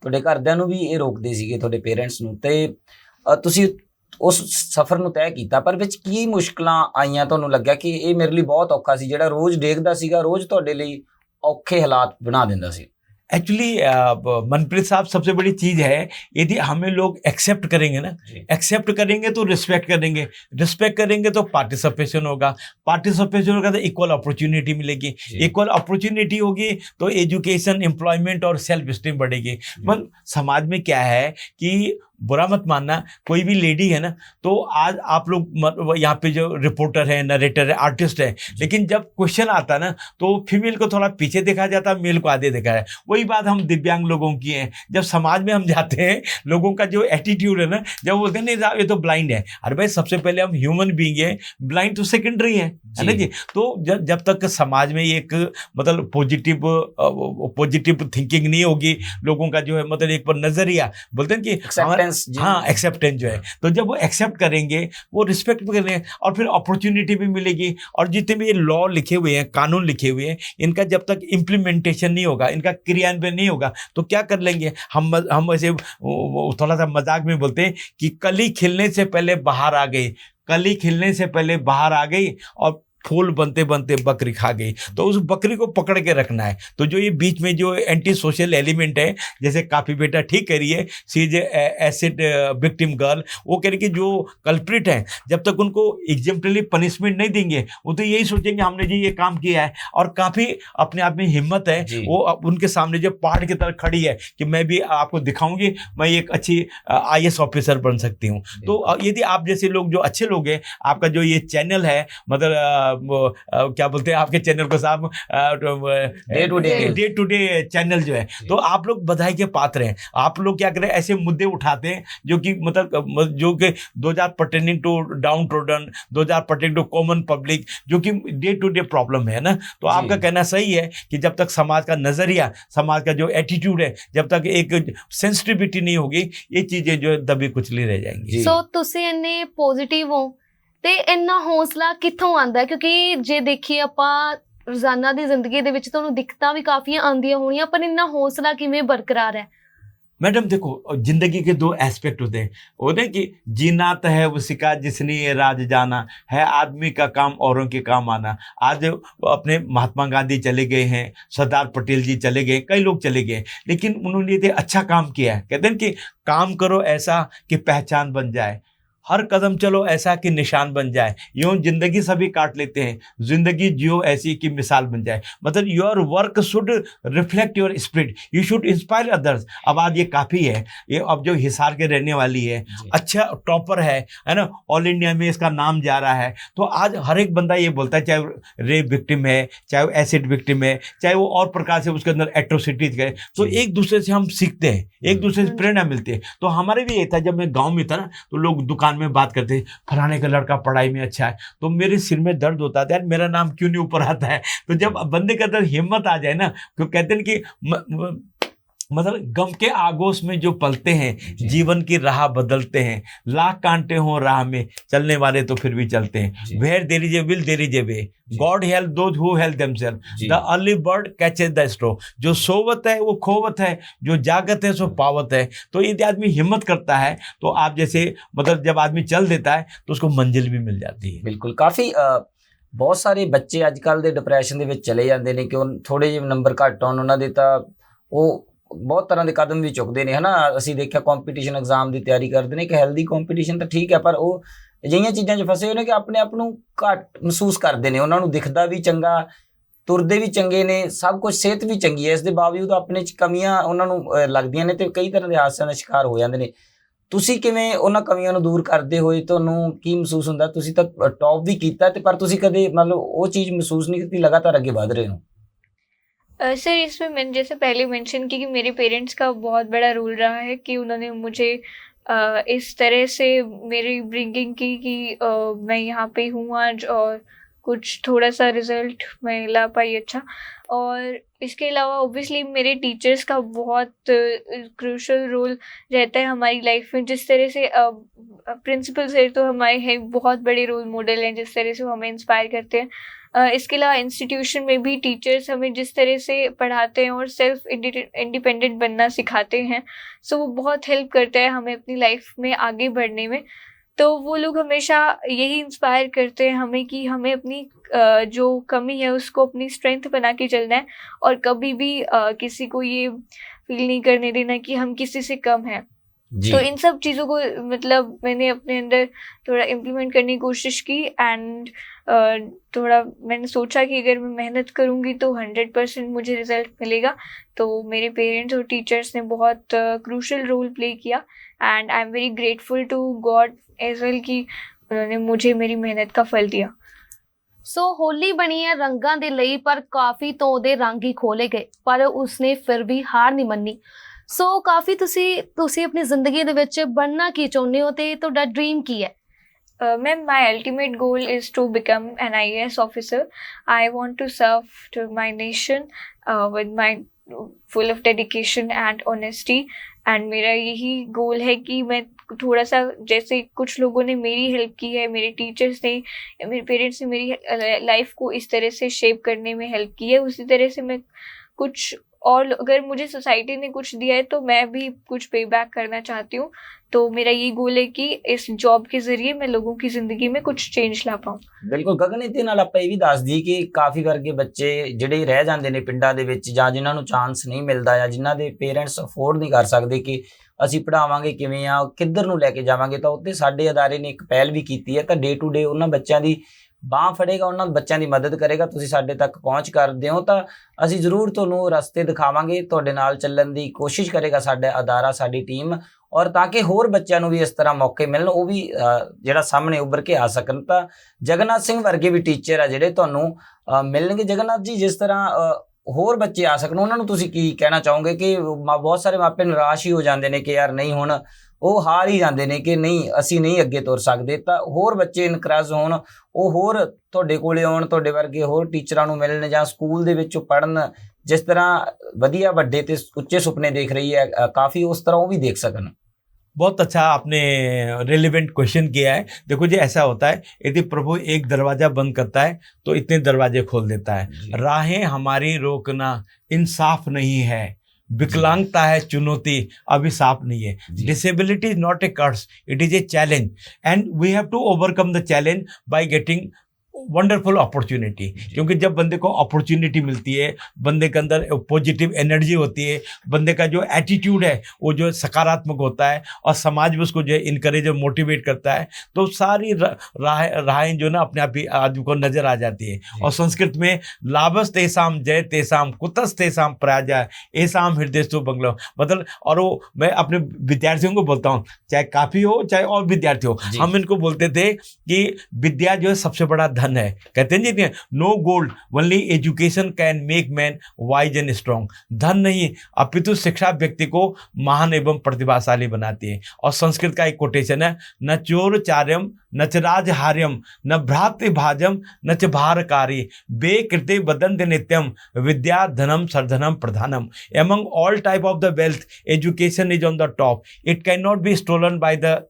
ਤੁਹਾਡੇ ਘਰਦਿਆਂ ਨੂੰ ਵੀ ਇਹ ਰੋਕਦੇ ਸੀਗੇ, ਤੁਹਾਡੇ ਪੇਰੈਂਟਸ ਨੂੰ, ਤੇ ਤੁਸੀਂ ਉਸ ਸਫ਼ਰ ਨੂੰ ਤੈਅ ਕੀਤਾ, ਪਰ ਵਿੱਚ ਕੀ ਮੁਸ਼ਕਲਾਂ ਆਈਆਂ, ਤੁਹਾਨੂੰ ਲੱਗਿਆ ਕਿ ਇਹ ਮੇਰੇ ਲਈ ਬਹੁਤ ਔਖਾ ਸੀ, ਜਿਹੜਾ ਰੋਜ਼ ਡੇਗਦਾ ਸੀਗਾ, ਰੋਜ਼ ਤੁਹਾਡੇ ਲਈ ਔਖੇ ਹਾਲਾਤ ਬਣਾ ਦਿੰਦਾ ਸੀ? एक्चुअली मनप्रीत साहब, सबसे बड़ी चीज़ है, यदि हमें लोग एक्सेप्ट करेंगे ना, एक्सेप्ट करेंगे तो रिस्पेक्ट करेंगे, रिस्पेक्ट करेंगे तो पार्टिसिपेशन होगा, पार्टिसिपेशन होगा तो इक्वल अपॉर्चुनिटी मिलेगी, इक्वल अपॉर्चुनिटी होगी तो एजुकेशन, एम्प्लॉयमेंट और सेल्फ स्टीम बढ़ेगी। पर समाज में क्या है कि बुरा मत मानना, कोई भी लेडी है ना, तो आज आप लोग यहाँ पे जो रिपोर्टर है, नरेटर है, आर्टिस्ट है, लेकिन जब क्वेश्चन आता ना तो फीमेल को थोड़ा पीछे देखा जाता है, मेल को आगे देखा है। वही बात हम दिव्यांग लोगों की है, जब समाज में हम जाते हैं, लोगों का जो एटीट्यूड है ना, जब बोलते हैं नहीं साहब ये तो ब्लाइंड है, अरे भाई सबसे पहले हम ह्यूमन बीइंग है, ब्लाइंड तो सेकेंडरी है ना जी। तो जब तक समाज में एक मतलब पॉजिटिव थिंकिंग नहीं होगी, लोगों का जो है मतलब एक पर नजरिया बोलते हैं कि हाँ एक्सेप्टेंस जो है, तो जब वो एक्सेप्ट करेंगे, वो रिस्पेक्ट भी करेंगे और फिर अपॉर्चुनिटी भी मिलेगी। और जितने भी ये लॉ लिखे हुए हैं, कानून लिखे हुए हैं, इनका जब तक इम्प्लीमेंटेशन नहीं होगा, इनका क्रियान्वयन नहीं होगा, तो क्या कर लेंगे हम ऐसे थोड़ा सा मजाक में बोलते हैं कि कली खिलने से पहले बाहर आ गई, कली खिलने से पहले बाहर आ गई और फूल बनते बनते बकरी खा गई, तो उस बकरी को पकड़ के रखना है। तो जो ये बीच में जो एंटी सोशल एलिमेंट है, जैसे काफ़ी बेटा ठीक कह रही है, सी इज एसिड विक्टिम गर्ल, वो कह रही कि जो कल्प्रिट है जब तक उनको एग्जाम्पली पनिशमेंट नहीं देंगे, वो तो यही सोचेंगे हमने जी ये काम किया है, और काफ़ी अपने आप में हिम्मत है, वो उनके सामने जो पहाड़ की तरह खड़ी है कि मैं भी आपको दिखाऊंगी, मैं एक अच्छी IAS ऑफिसर बन सकती हूँ। तो यदि आप जैसे लोग जो अच्छे लोग हैं, आपका जो ये चैनल है, मतलब क्या बोलते हैं आपके चैनल को साहब, डे टू डे चैनल जो है, तो आप लोग बधाई के पात्र हैं। आप लोग क्या करें, ऐसे मुद्दे उठाते हैं जो कि मतलब जो कि 2000 pertaining to downtrodden, 2000 pertaining to common public, जो कि डे टू डे प्रॉब्लम है ना। तो आपका कहना सही है कि जब तक समाज का नजरिया, समाज का जो एटीट्यूड है, जब तक एक सेंसिटिविटी नहीं होगी, ये चीजें जो है दबी कुचली रह जाएंगी। सो तुसी इन्ने पॉजिटिव हो ਤੇ ਇੰਨਾ ਹੌਸਲਾ ਕਿੱਥੋਂ ਆਉਂਦਾ ਹੈ? ਕਿਉਂਕਿ ਜੇ ਦੇਖੀਏ ਆਪਾਂ ਰੋਜ਼ਾਨਾ ਦੀ ਜ਼ਿੰਦਗੀ ਦੇ ਵਿੱਚ ਤੁਹਾਨੂੰ ਦਿੱਕਤਾਂ ਵੀ ਕਾਫੀਆਂ ਆਉਂਦੀਆਂ ਹੋਣੀਆਂ, ਪਰ ਇੰਨਾ ਹੌਸਲਾ ਕਿਵੇਂ ਬਰਕਰਾਰ ਹੈ? मैडम देखो, जिंदगी के 2 एस्पेक्ट होते हैं, होते हैं कि जीना तो है उसी का जिसने ये राज जाना है, आदमी का काम औरों के काम आना। आज अपने महात्मा गांधी चले गए हैं, सरदार पटेल जी चले गए, कई लोग चले गए, लेकिन उन्होंने ये अच्छा काम किया है। कहते हैं कि काम करो ऐसा कि पहचान बन जाए, हर कदम चलो ऐसा कि निशान बन जाए, यूं जिंदगी सभी काट लेते हैं, जिंदगी जियो ऐसी कि मिसाल बन जाए। मतलब your work should reflect your spirit, you should inspire others. अब आज ये काफ़ी है, ये अब जो हिसार के रहने वाली है, अच्छा टॉपर है ना, ऑल इंडिया में इसका नाम जा रहा है। तो आज हर एक बंदा ये बोलता है, चाहे रेप विक्टिम है, चाहे वो एसिड विक्टिम है, चाहे वो और प्रकार से उसके अंदर एट्रोसिटीज गए, तो एक दूसरे से हम सीखते हैं, एक दूसरे से प्रेरणा मिलती है। तो हमारे भी ये था, जब मैं गाँव में था ना, तो लोग दुकान में बात करते हैं, फलाने का लड़का पढ़ाई में अच्छा है, तो मेरे सिर में दर्द होता था, यार मेरा नाम क्यों नहीं ऊपर आता है। तो जब बंदे के अंदर हिम्मत आ जाए ना, तो कहते हैं कि मतलब गम के आगोश में जो पलते हैं, जीवन की राह बदलते हैं, लाख कांटे हों राह में, चलने वाले तो फिर भी चलते हैं। Where there is a will there is a way, God help those who help themselves, the early bird catches the straw. जो सोवत है वो खोवत है, जो जागत है सो पावत है। तो यदि आदमी हिम्मत करता है, तो आप जैसे मतलब जब आदमी चल देता है तो उसको मंजिल भी मिल जाती है। बिल्कुल, काफ़ी बहुत सारे बच्चे अजकल ਦੇ ਡਿਪਰੈਸ਼ਨ ਦੇ ਵਿੱਚ ਚਲੇ ਜਾਂਦੇ ਨੇ ਕਿ ਉਹ ਥੋੜੇ ਜਿਹੇ ਨੰਬਰ ਘੱਟ ਆਉਣ, ਉਹਨਾਂ ਦੇ ਤਾਂ ਉਹ ਬਹੁਤ ਤਰ੍ਹਾਂ ਦੇ ਕਦਮ ਵੀ ਚੁੱਕਦੇ ਨੇ, ਹੈ ਨਾ। ਅਸੀਂ ਦੇਖਿਆ ਕੰਪੀਟੀਸ਼ਨ ਐਗਜ਼ਾਮ ਦੀ ਤਿਆਰੀ ਕਰਦੇ ਨੇ, ਕਿ ਹੈਲਦੀ ਕੰਪੀਟੀਸ਼ਨ ਤਾਂ ਠੀਕ ਹੈ, ਪਰ ਉਹ ਅਜਿਹੀਆਂ ਚੀਜ਼ਾਂ 'ਚ ਫਸੇ ਹੋਏ ਨੇ ਕਿ ਆਪਣੇ ਆਪ ਨੂੰ ਘੱਟ ਮਹਿਸੂਸ ਕਰਦੇ ਨੇ। ਉਹਨਾਂ ਨੂੰ ਦਿਖਦਾ ਵੀ ਚੰਗਾ, ਤੁਰਦੇ ਵੀ ਚੰਗੇ ਨੇ, ਸਭ ਕੁਝ, ਸਿਹਤ ਵੀ ਚੰਗੀ ਹੈ, ਇਸ ਦੇ ਬਾਵਜੂਦ ਆਪਣੇ 'ਚ ਕਮੀਆਂ ਉਹਨਾਂ ਨੂੰ ਲੱਗਦੀਆਂ ਨੇ, ਤੇ ਕਈ ਤਰ੍ਹਾਂ ਦੇ ਹਾਦਸਿਆਂ ਦਾ ਸ਼ਿਕਾਰ ਹੋ ਜਾਂਦੇ ਨੇ। ਤੁਸੀਂ ਕਿਵੇਂ ਉਹਨਾਂ ਕਮੀਆਂ ਨੂੰ ਦੂਰ ਕਰਦੇ ਹੋਏ, ਤੁਹਾਨੂੰ ਕੀ ਮਹਿਸੂਸ ਹੁੰਦਾ? ਤੁਸੀਂ ਤਾਂ ਟੌਪ ਵੀ ਕੀਤਾ, ਤੇ ਪਰ ਤੁਸੀਂ ਕਦੇ ਮਤਲਬ ਉਹ ਚੀਜ਼ ਮਹਿਸੂਸ ਨਹੀਂ ਕੀਤੀ, ਲਗਾਤਾਰ ਅੱਗੇ ਵਧ ਰਹੇ ਹੋ? सर, इसमें मैंने जैसे पहले मेंशन की कि मेरे पेरेंट्स का बहुत बड़ा रोल रहा है कि उन्होंने मुझे इस तरह से मेरी ब्रिंगिंग की कि मैं यहाँ पे हूँ आज, और कुछ थोड़ा सा रिजल्ट मैं ला पाई अच्छा। और इसके अलावा ऑब्वियसली मेरे टीचर्स का बहुत क्रूशल रोल रहता है हमारी लाइफ में। जिस तरह से प्रिंसिपल सर तो हमारे हैं बहुत बड़े रोल मॉडल हैं, जिस तरह से वो हमें इंस्पायर करते हैं। इसके अलावा इंस्टीट्यूशन में भी टीचर्स हमें जिस तरह से पढ़ाते हैं और सेल्फ इंडिपेंडेंट बनना सिखाते हैं, सो वो बहुत हेल्प करता है हमें अपनी लाइफ में आगे बढ़ने में। तो वो लोग हमेशा यही इंस्पायर करते हैं हमें कि हमें अपनी जो कमी है उसको अपनी स्ट्रेंथ बना के चलना है, और कभी भी किसी को ये फील नहीं करने देना कि हम किसी से कम हैं। जी तो इन सब चीज़ों को मतलब मैंने अपने अंदर थोड़ा इम्प्लीमेंट करने की कोशिश की, एंड थोड़ा मैंने सोचा कि अगर मैं मेहनत करूँगी तो 100% मुझे रिजल्ट मिलेगा। तो मेरे पेरेंट्स और टीचर्स ने बहुत क्रूशल रोल प्ले किया, and I am very grateful to God as well कि उन्होंने मुझे मेरी मेहनत का फल दिया। ਸੋ ਹੋਲੀ ਬਣੀ ਹੈ ਰੰਗਾਂ ਦੇ ਲਈ, ਪਰ ਕਾਫੀ ਤੋਂ ਉਹਦੇ ਰੰਗ ਹੀ ਖੋਲੇ ਗਏ, ਪਰ ਉਸਨੇ ਫਿਰ ਵੀ ਹਾਰ ਨਹੀਂ ਮੰਨੀ। ਸੋ ਕਾਫੀ ਤੁਸੀਂ ਆਪਣੀ ਜ਼ਿੰਦਗੀ ਦੇ ਵਿੱਚ ਬਣਨਾ ਕੀ ਚਾਹੁੰਦੇ ਹੋ ਤੇ ਤੁਹਾਡਾ ਡ੍ਰੀਮ ਕੀ ਹੈ? Ma'am, my ultimate goal is to become an IAS officer. I want to serve to my nation with my full of dedication and honesty. And मेरा यही गोल है कि मैं थोड़ा सा, जैसे कुछ लोगों ने मेरी हेल्प की है, मेरे टीचर्स ने, मेरे पेरेंट्स ने मेरी लाइफ को इस तरह से शेप करने में हेल्प की है, उसी तरह से मैं कुछ, और अगर मुझे सोसाइटी ने कुछ दिया है तो मैं भी कुछ पे बैक करना चाहती हूँ। तो मेरा यही गोल है कि इस जॉब के ज़रिए मैं लोगों की ज़िंदगी में कुछ ਚੇਂਜ ਲਾ ਪਾऊँ। ਬਿਲਕੁਲ ਗਗਨ, ਇਹਦੇ ਨਾਲ ਆਪਾਂ ਇਹ ਵੀ ਦੱਸ ਦਈਏ ਕਿ ਕਾਫੀ ਵਰਗੇ ਬੱਚੇ ਜਿਹੜੇ ਰਹਿ ਜਾਂਦੇ ਨੇ ਪਿੰਡਾਂ ਦੇ ਵਿੱਚ, ਜਾਂ ਜਿਨ੍ਹਾਂ ਨੂੰ ਚਾਂਸ ਨਹੀਂ ਮਿਲਦਾ, ਜਾਂ ਜਿਨ੍ਹਾਂ ਦੇ ਪੇਰੈਂਟਸ ਅਫੋਰਡ ਨਹੀਂ ਕਰ ਸਕਦੇ ਕਿ ਅਸੀਂ ਪੜ੍ਹਾਵਾਂਗੇ ਕਿਵੇਂ ਆ, ਕਿੱਧਰ ਨੂੰ ਲੈ ਕੇ ਜਾਵਾਂਗੇ, ਤਾਂ ਉੱਤੇ ਸਾਡੇ ਅਦਾਰੇ ਨੇ ਇੱਕ ਪਹਿਲ ਵੀ ਕੀਤੀ ਹੈ। ਤਾਂ ਡੇ ਟੂ ਡੇ ਉਹਨਾਂ ਬੱਚਿਆਂ ਦੀ ਬਾਂਹ ਫੜੇਗਾ, ਉਹਨਾਂ ਬੱਚਿਆਂ ਦੀ ਮਦਦ ਕਰੇਗਾ। ਤੁਸੀਂ ਸਾਡੇ ਤੱਕ ਪਹੁੰਚ ਕਰਦੇ ਹੋ ਤਾਂ ਅਸੀਂ ਜ਼ਰੂਰ ਤੁਹਾਨੂੰ ਰਸਤੇ ਦਿਖਾਵਾਂਗੇ, ਤੁਹਾਡੇ ਨਾਲ ਚੱਲਣ ਦੀ ਕੋਸ਼ਿਸ਼ ਕਰੇਗਾ ਸਾਡਾ ਅਦਾਰਾ, ਸਾਡੀ ਟੀਮ, ਔਰ ਤਾਂ ਕਿ ਹੋਰ ਬੱਚਿਆਂ ਨੂੰ ਵੀ ਇਸ ਤਰ੍ਹਾਂ ਮੌਕੇ ਮਿਲਣ, ਉਹ ਵੀ ਜਿਹੜਾ ਸਾਹਮਣੇ ਉੱਭਰ ਕੇ ਆ ਸਕਣ। ਤਾਂ ਜਗਨਨਾਥ ਸਿੰਘ ਵਰਗੇ ਵੀ ਟੀਚਰ ਆ ਜਿਹੜੇ ਤੁਹਾਨੂੰ ਮਿਲਣਗੇ। ਜਗਨਨਾਥ ਜੀ, ਜਿਸ ਤਰ੍ਹਾਂ ਹੋਰ ਬੱਚੇ ਆ ਸਕਣ, ਉਹਨਾਂ ਨੂੰ ਤੁਸੀਂ ਕੀ ਕਹਿਣਾ ਚਾਹੋਗੇ? ਕਿ ਬਹੁਤ ਸਾਰੇ ਮਾਪੇ ਨਿਰਾਸ਼ ਹੀ ਹੋ ਜਾਂਦੇ ਨੇ ਕਿ ਯਾਰ ਨਹੀਂ, ਹੁਣ ਉਹ ਹਾਰ ਹੀ ਜਾਂਦੇ ਨੇ ਕਿ ਨਹੀਂ, ਅਸੀਂ ਨਹੀਂ ਅੱਗੇ ਤੁਰ ਸਕਦੇ। ਤਾਂ ਹੋਰ ਬੱਚੇ ਇਨਕਰੇਜ ਹੋਣ, ਉਹ ਹੋਰ ਤੁਹਾਡੇ ਕੋਲੇ ਆਉਣ, ਤੁਹਾਡੇ ਵਰਗੇ ਹੋਰ ਟੀਚਰਾਂ ਨੂੰ ਮਿਲਣ, ਜਾਂ ਸਕੂਲ ਦੇ ਵਿੱਚ ਪੜ੍ਹਨ, ਜਿਸ ਤਰ੍ਹਾਂ ਵਧੀਆ ਵੱਡੇ ਤੇ ਉੱਚੇ ਸੁਪਨੇ ਦੇਖ ਰਹੀ ਹੈ ਕਾਫੀ, ਉਸ ਤਰ੍ਹਾਂ ਉਹ ਵੀ ਦੇਖ ਸਕਣ। बहुत अच्छा आपने रेलिवेंट क्वेश्चन किया है। देखो जी, ऐसा होता है, यदि प्रभु एक दरवाजा बंद करता है तो इतने दरवाजे खोल देता है। राहें हमारी रोकना इंसाफ नहीं है, विकलांगता है चुनौती, अभिशाप नहीं है। Disability is not a curse, it is a challenge, and we have to overcome the challenge by getting wonderful opportunity. क्योंकि जब बंदे को अपॉर्चुनिटी मिलती है, बंदे के अंदर पॉजिटिव एनर्जी होती है, बंदे का जो एटीट्यूड है वो जो सकारात्मक होता है, और समाज में उसको जो इनकरेज और मोटिवेट करता है, तो सारी राहें जो ना अपने आप ही आदमी को नजर आ जाती है। और संस्कृत में लाभस तेसाम जय तेसाम कुतस तेसाम प्रजा ऐसाम हृदय बंगलो, मतलब, और वो मैं अपने विद्यार्थियों को बोलता हूँ, चाहे काफी हो चाहे और विद्यार्थी हो, हम इनको बोलते थे कि विद्या जो है सबसे बड़ा धन है। कहते हैं जी, no gold, only education can make man wise and strong. धन नहीं, अपितु शिक्षा व्यक्ति को महान एवं प्रतिभाशाली बनाती है। और संस्कृत का एक कोटेशन है, न चोरचार्यम न च राजहार्यम न भ्रातृभाजम न च भारकारी बे कृते वदंत नित्यम विद्या धनम सर्धनम प्रधानम। Among all type of the wealth, education is on the top. It cannot be stolen by the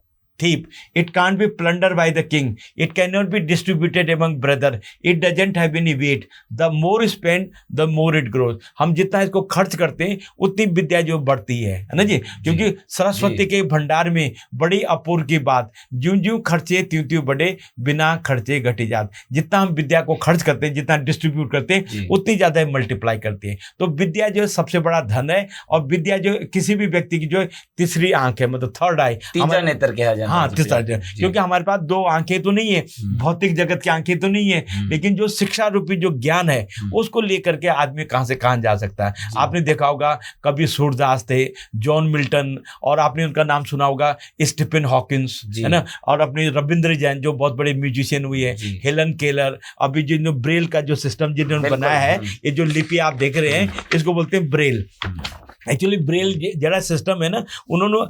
thief, it can't be plundered by the king, it cannot be distributed among brother, it doesn't have any weight, the more spend the more it grows। हम जितना इसको खर्च करते हैं उतनी विद्या जो बढ़ती है ना जी। क्योंकि सरस्वती के भंडार में बड़ी अपूर्व की बात, ज्यों ज्यों खर्चे त्यों त्यों बढ़े, बिना खर्चे घटी जात। जितना हम विद्या को खर्च करते हैं, जितना डिस्ट्रीब्यूट करते हैं, उतनी ज्यादा मल्टीप्लाई करते हैं। तो विद्या जो सबसे बड़ा धन है, और विद्या जो किसी भी व्यक्ति की जो तीसरी आंख है, मतलब थर्ड आई, तीसरा नेत्र कहा जाता है। हाँ, तीसरा, क्योंकि हमारे पास दो आंखें तो नहीं है, भौतिक जगत की आंखें तो नहीं है, लेकिन जो शिक्षा रूपी जो ज्ञान है उसको लेकर के आदमी कहां से कहां जा सकता है। आपने देखा होगा, कभी सूरदास थे, जॉन मिल्टन, और आपने उनका नाम सुना होगा स्टीफन हॉकिंस, है ना, और अपने रविंद्र जैन जो बहुत बड़े म्यूजिशियन हुए हैं, हेलन केलर, अभी जो ब्रेल का जो सिस्टम जिन्होंने बनाया है, ये जो लिपि आप देख रहे हैं इसको बोलते हैं ब्रेल। एक्चुअली ब्रेल ਜਿਹੜਾ ਸਿਸਟਮ ਹੈ ਨਾ ਉਹਨਾਂ ਨੂੰ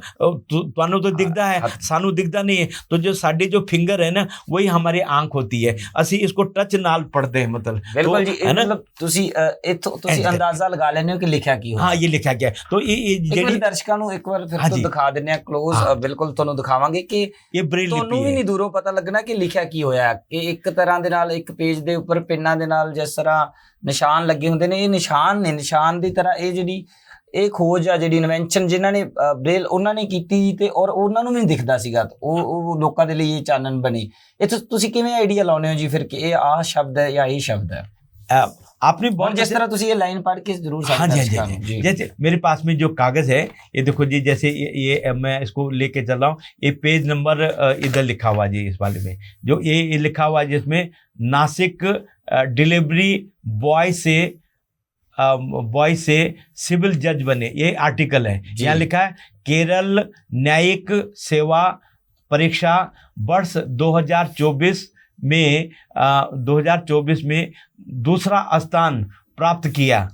ਤੁਹਾਨੂੰ ਤਾਂ ਦਿਖਦਾ ਹੈ ਸਾਨੂੰ ਦਿਖਦਾ ਨਹੀਂ ਹੈ तो जो साड़ी जो फिंगर है ना वही हमारी आंख होती है ਅਸੀਂ इसको टच ਨਾਲ पढ़ते हैं मतलब ਬਿਲਕੁਲ ਜੀ ਇਹ ਮਤਲਬ ਤੁਸੀਂ ਇੱਥੋਂ ਤੁਸੀਂ ਅੰਦਾਜ਼ਾ ਲਗਾ ਲੈਂਦੇ ਹੋ ਕਿ ਲਿਖਿਆ ਕੀ ਹੋਇਆ हाँ ये लिखा गया है तो ये ਜਿਹੜੀ ਦਰਸ਼ਕਾਂ ਨੂੰ ਇੱਕ ਵਾਰ ਫਿਰ ਤੋਂ ਦਿਖਾ ਦਿੰਨੇ ਆ ਕਲੋਜ਼ ਬਿਲਕੁਲ ਤੁਹਾਨੂੰ ਦਿਖਾਵਾਂਗੇ ਕਿ ਇਹ ਬ੍ਰੇਲ ਤੁਹਾਨੂੰ ਵੀ ਨਹੀਂ ਦੂਰੋਂ ਪਤਾ ਲੱਗਣਾ ਕਿ ਲਿਖਿਆ ਕੀ ਹੋਇਆ ਕਿ ਇੱਕ ਤਰ੍ਹਾਂ ਦੇ ਨਾਲ ਇੱਕ ਪੇਜ ਦੇ ਉੱਪਰ ਪਿੰਨਾਂ ਦੇ ਨਾਲ ਜਿਸ ਤਰ੍ਹਾਂ ਨਿਸ਼ਾਨ ਲੱਗੇ ਹੁੰਦੇ ਨੇ ਇਹ ਨਿਸ਼ਾਨ ਨੇ ਨਿਸ਼ਾਨ ਦੀ ਤਰ੍ਹਾਂ ਇਹ ਜਿਹੜੀ ਇਹ ਖੋਜ ਆ ਜਿਹੜੀ ਇਨਵੈਂਸ਼ਨ ਜਿਨ੍ਹਾਂ ਨੇ ਬ੍ਰੇਲ ਉਹਨਾਂ ਨੇ ਕੀਤੀ ਤੇ ਔਰ ਉਹਨਾਂ ਨੂੰ ਵੀ ਨਹੀਂ ਦਿਖਦਾ ਸੀਗਾ ਉਹ ਲੋਕਾਂ ਦੇ ਲਈ ਇਹ ਚਾਨਣ ਬਣੀ ਇਹ ਤੁਸੀਂ ਕਿਵੇਂ ਆਈਡੀਆ ਲਾਉਨੇ ਹੋ ਜੀ ਫਿਰ ਕਿ ਇਹ ਆਹ ਸ਼ਬਦ ਹੈ ਜਾਂ ਇਹ ਸ਼ਬਦ ਹੈ आपने बहुत जिस तरह तुसी ये लाइन पढ़ के जरूर हाँ जी जैसे मेरे पास में जो कागज है ये देखो जी जैसे ये मैं इसको लेके चल रहा हूँ ये पेज नंबर इधर लिखा हुआ जी इस वाले में जो ये लिखा हुआ है जिसमें नासिक डिलीवरी बॉय से सिविल जज बने ये आर्टिकल है यहाँ लिखा है केरल न्यायिक सेवा परीक्षा वर्ष 2024 में दूसरा स्थान प्राप्त किया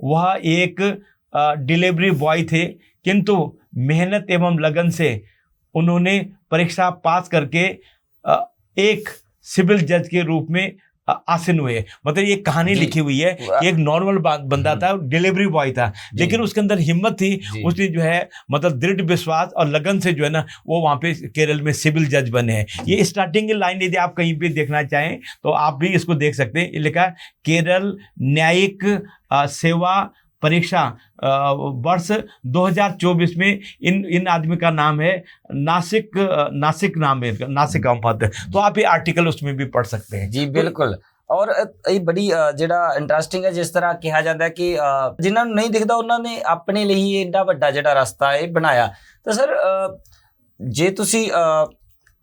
वह एक डिलीवरी बॉय थे किंतु मेहनत एवं लगन से उन्होंने परीक्षा पास करके एक सिविल जज के रूप में आसीन हुए मतलब ये कहानी लिखी हुई है कि एक नॉर्मल बंदा था डिलीवरी बॉय था लेकिन उसके अंदर हिम्मत थी उसने जो है मतलब दृढ़ विश्वास और लगन से जो है ना वो वहाँ पे केरल में सिविल जज बने हैं ये स्टार्टिंग की लाइन यदि आप कहीं पे देखना चाहें तो आप भी इसको देख सकते हैं ये लिखा है केरल न्यायिक सेवा परीक्षा वर्ष 2024 में इन आदमी का नाम है नासिक नाम है नासिक अहमद तो आप ये आर्टिकल उसमें भी पढ़ सकते हैं जी बिल्कुल ਔਰ ਇਹ ਬੜੀ ਜਿਹੜਾ ਇੰਟਰਸਟਿੰਗ ਹੈ ਜਿਸ ਤਰ੍ਹਾਂ ਕਿਹਾ ਜਾਂਦਾ ਕਿ ਜਿਨ੍ਹਾਂ ਨੂੰ ਨਹੀਂ ਦਿਖਦਾ ਉਹਨਾਂ ਨੇ ਆਪਣੇ ਲਈ ਇੰਨਾ ਵੱਡਾ ਜਿਹੜਾ ਰਸਤਾ ਇਹ ਬਣਾਇਆ ਤਾਂ ਸਰ ਜੇ ਤੁਸੀਂ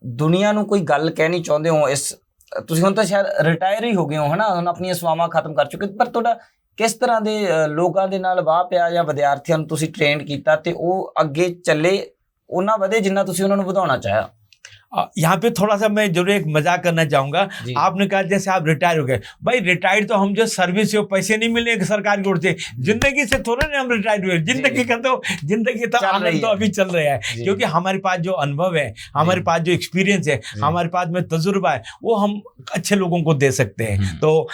ਦੁਨੀਆ ਨੂੰ ਕੋਈ ਗੱਲ ਕਹਿਣੀ ਚਾਹੁੰਦੇ ਹੋ ਇਸ ਤੁਸੀਂ ਹੁਣ ਤਾਂ ਸ਼ਾਇਦ ਰਿਟਾਇਰ ਹੀ ਹੋ ਗਏ ਹੋ ਹਨਾ ਹੁਣ ਆਪਣੀਆਂ ਸੇਵਾਵਾਂ ਖਤਮ ਕਰ ਚੁੱਕੇ ਪਰ ਤੁਹਾਡਾ ਕਿਸ ਤਰ੍ਹਾਂ ਦੇ ਲੋਕਾਂ ਦੇ ਨਾਲ ਵਾਹ ਪਿਆ ਜਾਂ ਵਿਦਿਆਰਥੀਆਂ ਨੂੰ ਤੁਸੀਂ ਟ੍ਰੇਨ ਕੀਤਾ ਤੇ ਉਹ ਅੱਗੇ ਚੱਲੇ ਉਹਨਾਂ ਵਧੇ ਜਿੰਨਾ ਤੁਸੀਂ ਉਹਨਾਂ ਨੂੰ ਵਧਾਉਣਾ ਚਾਹਿਆ यहाँ पे थोड़ा सा मैं जरूर एक मजाक करना चाहूंगा आपने कहा जैसे आप रिटायर हो गए भाई रिटायर तो हम जो सर्विस से पैसे नहीं मिले सरकार की ओर से जिंदगी से थोड़ा नहीं हम रिटायर हुए जिंदगी का तो जिंदगी तो आनंद तो अभी चल रहा है क्योंकि हमारे पास जो अनुभव है हमारे पास जो एक्सपीरियंस है हमारे पास में तजुर्बा है वो हम अच्छे लोगों को दे सकते हैं तो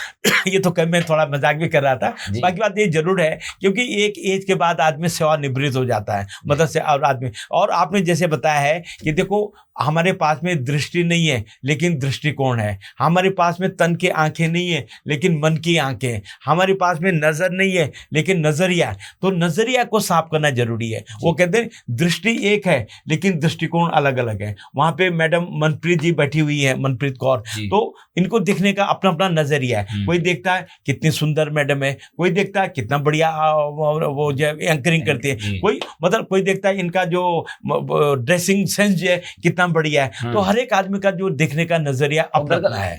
ये तो मैं थोड़ा मजाक भी कर रहा था बाकी बात ये जरूर है क्योंकि एक एज के बाद आदमी सेवानिवृत्त हो जाता है मतलब से आदमी और आपने जैसे बताया है कि देखो हमारे पास में दृष्टि नहीं है लेकिन दृष्टिकोण है हमारे पास में तन की आंखें नहीं है लेकिन मन की आंखें हमारे पास में नजर नहीं है लेकिन नजरिया तो नजरिया को साफ करना जरूरी है वो कहते हैं दृष्टि एक है लेकिन दृष्टिकोण अलग अलग है वहां पे मैडम मनप्रीत जी बैठी हुई है मनप्रीत कौर तो इनको देखने का अपना अपना नजरिया है कोई देखता है कितनी सुंदर मैडम है कोई देखता है कितना बढ़िया वो जो एंकरिंग करती है कोई मतलब कोई देखता है इनका जो ड्रेसिंग सेंस जो है कितना बढ़िया है तो हर एक आदमी का जो देखने का नजरिया अपना है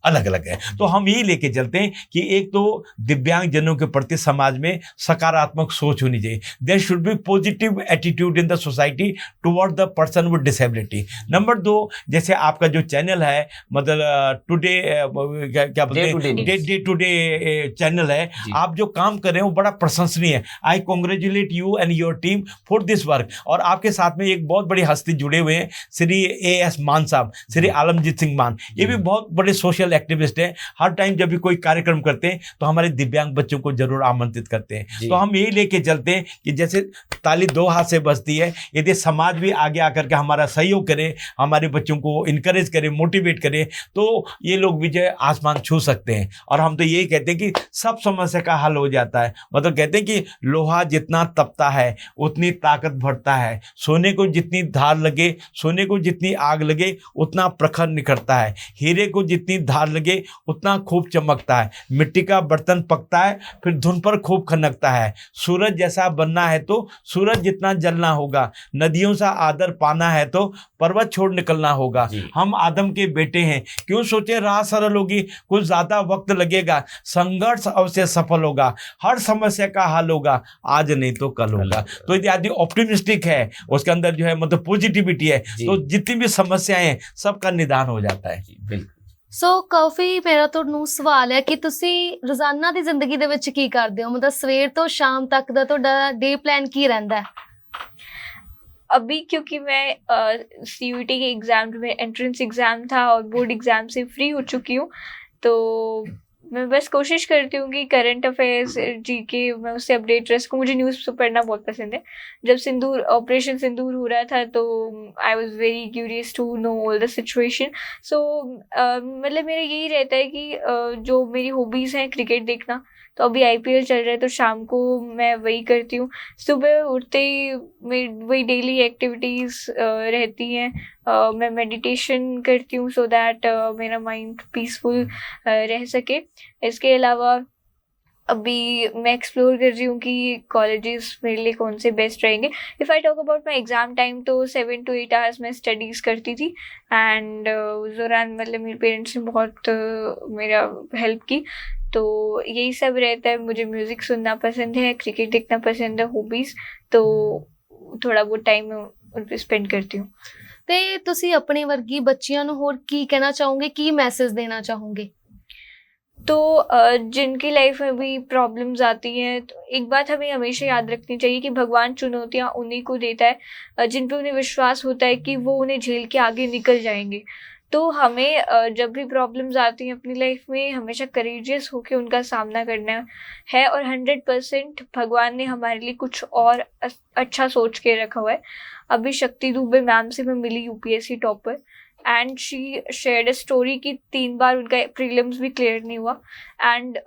अलग अलग है तो हम यही लेके चलते हैं कि एक तो दिव्यांग जनों के प्रति समाज में सकारात्मक सोच होनी चाहिए there should be positive attitude in the society toward the person with disability number 2 जैसे आपका जो चैनल है मतलब टुडे क्या बोलते हैं डे टू डे चैनल है आप जो काम कर रहे हैं वो बड़ा प्रशंसनीय है I congratulate you and your team for this work और आपके साथ में एक बहुत बड़ी हस्ती जुड़े हुए हैं श्री A.S. मान साहब श्री आलमजीत सिंह मान ये भी बहुत बड़े सोशल एक्टिविस्ट हैं हर टाइम जब भी कोई कार्यक्रम करते हैं तो हमारे दिव्यांग बच्चों को जरूर आमंत्रित करते हैं तो हम यही लेके चलते हैं कि जैसे ताली 2 हाथ से बजती है यदि समाज भी आगे आकर के हमारा सहयोग करे हमारे बच्चों को इनकरेज करे मोटिवेट करे तो ये लोग भी जो है आसमान छू सकते हैं और हम तो यही कहते हैं कि सब समस्या का हल हो जाता है मतलब कहते हैं कि लोहा जितना तपता है उतनी ताकत बढ़ता है सोने को जितनी धार लगे सोने को जितनी आग लगे उतना प्रखर निखरता है हीरे को जितनी धार लगे उतना खूब चमकता है मिट्टी का बर्तन पकता है फिर धुन पर खूब खनकता है सूरज जैसा बनना है तो सूरज जितना जलना होगा नदियों सा आदर पाना है तो पर्वत छोड़ निकलना होगा हम आदम के बेटे हैं क्यों सोचे राह सरल होगी कुछ ज्यादा वक्त लगेगा संघर्ष अवश्य सफल होगा हर समस्या का हल होगा आज नहीं तो कल होगा तो यदि आदमी ऑप्टिमिस्टिक है उसके अंदर जो है मतलब पॉजिटिविटी है तो जितनी भी समस्याएं हैं सबका निदान हो जाता है बिल्कुल ਸੋ ਕਾਫੀ ਮੇਰਾ ਤੁਹਾਨੂੰ ਸਵਾਲ ਹੈ ਕਿ ਤੁਸੀਂ ਰੋਜ਼ਾਨਾ ਦੀ ਜ਼ਿੰਦਗੀ ਦੇ ਵਿੱਚ ਕੀ ਕਰਦੇ ਹੋ, ਮਤਲਬ ਸਵੇਰ ਤੋਂ ਸ਼ਾਮ ਤੱਕ ਦਾ ਤੁਹਾਡਾ ਡੇ ਪਲਾਨ ਕੀ ਰਹਿੰਦਾ ਹੈ? अभी क्योंकि मैं सीयूटी के एग्ज़ाम में एंट्रेंस एग्ज़ाम था और बोर्ड एग्ज़ाम से फ्री हो चुकी हूँ, तो मैं बस कोशिश करती हूँ कि करंट अफेयर्स जीके मैं उससे अपडेट रह सकूँ। मुझे न्यूज़ पढ़ना बहुत पसंद है। जब ऑपरेशन सिंदूर हो रहा था तो I was very curious to know all the situation. So मतलब मेरा यही रहता है कि जो मेरी हॉबीज़ हैं क्रिकेट देखना, तो अभी आईपीएल चल रहा है तो शाम को मैं वही करती हूँ। सुबह उठते ही मेरी वही डेली एक्टिविटीज़ रहती हैं। मैं मेडिटेशन करती हूँ सो दैट मेरा माइंड पीसफुल रह सके। इसके अलावा अभी मैं एक्सप्लोर कर रही हूँ कि कॉलेजेस मेरे लिए कौन से बेस्ट रहेंगे। If I talk about my exam time तो 7 to 8 आवर्स मैं स्टडीज़ करती थी एंड उस दौरान मतलब मेरे पेरेंट्स ने बहुत मेरा हेल्प की। तो यही सब रहता है। मुझे म्यूज़िक सुनना पसंद है, क्रिकेट देखना पसंद है, हॉबीज़, तो थोड़ा बहुत टाइम मैं उन पर स्पेंड करती हूँ। ਤੇ ਤੁਸੀਂ ਆਪਣੇ ਵਰਗੀ ਬੱਚਿਆਂ ਨੂੰ ਹੋਰ ਕੀ ਕਹਿਣਾ ਚਾਹੋਗੇ, ਕੀ ਮੈਸੇਜ ਦੇਣਾ ਚਾਹੋਗੇ? तो जिनकी लाइफ में भी प्रॉब्लम्स आती हैं तो एक बात हमें हमेशा याद रखनी चाहिए कि भगवान चुनौतियाँ उन्हीं को देता है जिन पे उन्हें विश्वास होता है कि वो उन्हें झेल के आगे निकल जाएंगे। तो हमें जब भी प्रॉब्लम्स आती हैं अपनी लाइफ में हमेशा करेजियस होकर उनका सामना करना है और 100% भगवान ने हमारे लिए कुछ और अच्छा सोच के रखा हुआ है। अभी शक्ति दुबे मैम से मैं मिली UPSC topper and she shared a story कि 3 बार उनका प्रीलिम्स भी क्लियर नहीं हुआ एंड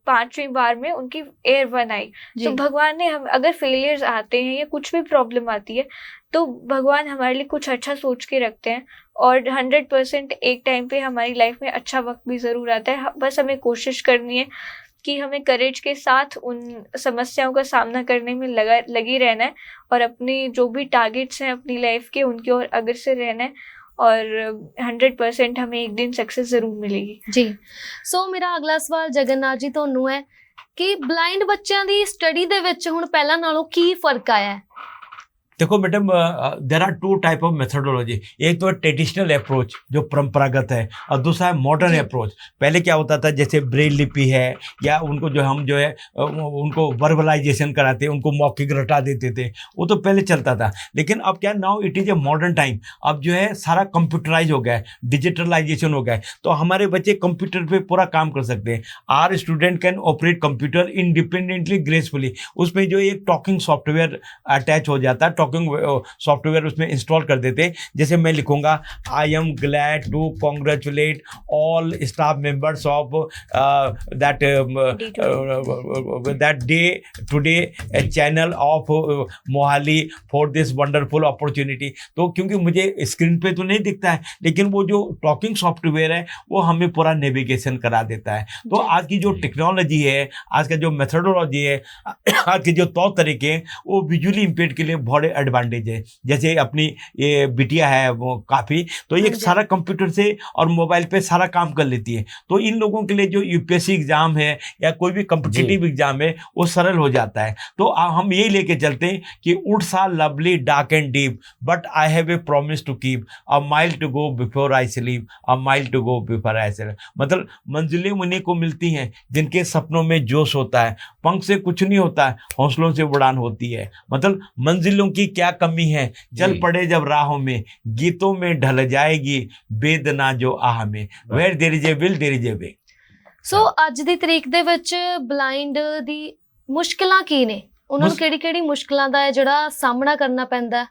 5वीं बार में उनकी एयर 1 आई। तो भगवान ने हम अगर फेलियर्स आते हैं या कुछ भी प्रॉब्लम आती है तो भगवान हमारे लिए कुछ अच्छा सोच के रखते हैं और 100% एक टाइम पे हमारी लाइफ में अच्छा वक्त भी ज़रूर आता है। बस हमें कोशिश करनी है कि हमें करेज के साथ उन समस्याओं का सामना करने में लगी रहना है और अपनी जो भी टारगेट्स हैं अपनी लाइफ के उनकी ओर अग्रसर रहना है और 100% हमें एक दिन सक्सेस ज़रूर मिलेगी। ਜੀ ਸੋ ਮੇਰਾ ਅਗਲਾ ਸਵਾਲ ਜਗਨਨਾਥ ਜੀ ਤੁਹਾਨੂੰ ਹੈ ਕਿ ਬਲਾਈਂਡ ਬੱਚਿਆਂ ਦੀ ਸਟੱਡੀ ਦੇ ਵਿੱਚ ਹੁਣ ਪਹਿਲਾਂ ਨਾਲੋਂ ਕੀ ਫਰਕ ਆਇਆ ਹੈ? देखो madam, there are 2 type of methodology. एक तो ट्रेडिशनल अप्रोच जो परंपरागत है और दूसरा है मॉडर्न अप्रोच। पहले क्या होता था, जैसे ब्रेल लिपि है या उनको जो हम जो है उनको वर्बलाइजेशन कराते, उनको मौखिक रटा देते थे, वो तो पहले चलता था। लेकिन अब क्या, now it is a modern time. अब जो है सारा कंप्यूटराइज हो गया है, डिजिटलाइजेशन हो गया है, तो हमारे बच्चे कंप्यूटर पे पूरा काम कर सकते हैं। Our student can operate computer independently, gracefully. उसमें जो एक टॉकिंग सॉफ्टवेयर अटैच हो जाता है, टॉकिंग सॉफ्टवेयर उसमें इंस्टॉल कर देते। जैसे मैं लिखूंगा, I am glad to congratulate all staff members of that day today channel of Mohali for this wonderful opportunity. तो क्योंकि मुझे स्क्रीन पे तो नहीं दिखता है, लेकिन वो जो टॉकिंग सॉफ्टवेयर है वो हमें पूरा नेविगेशन करा देता है। तो आज की जो टेक्नोलॉजी है, आज का जो मेथडोलॉजी है, आज के जो तौर तरीके हैं, वो विजुअली इम्पेयर्ड के लिए बड़े एडवांटेज है। जैसे अपनी ये बिटिया है वो काफ़ी, तो ये सारा कंप्यूटर से और मोबाइल पे सारा काम कर लेती है। तो इन लोगों के लिए जो यूपीएससी एग्जाम है या कोई भी कम्पिटिटिव एग्जाम है वो सरल हो जाता है। तो हम यही लेके चलते हैं कि woods are lovely dark and deep but I have a promise to keep, a mile to go before I sleep, a mile to go before I sleep. मतलब मंजिलें उन्हीं को मिलती हैं जिनके सपनों में जोश होता है। पंख से कुछ नहीं होता है, हौसलों से उड़ान होती है। मतलब मंजिलों की क्या कमी है, चल पड़े जब राहों में, गीतों में ढल जाएगी वेदना जो आह में। Where there is a will there is a way. So ਅੱਜ ਦੀ ਤਰੀਕ ਦੇ ਵਿੱਚ ਬਲਾਈਂਡ ਦੀ ਮੁਸ਼ਕਲਾਂ ਕੀ ਨੇ? ਉਹਨਾਂ ਨੂੰ ਕਿਹੜੀ-ਕਿਹੜੀ ਮੁਸ਼ਕਲਾਂ ਦਾ ਹੈ ਜਿਹੜਾ ਸਾਹਮਣਾ ਕਰਨਾ ਪੈਂਦਾ ਹੈ?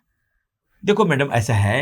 देखो मैडम, ऐसा है,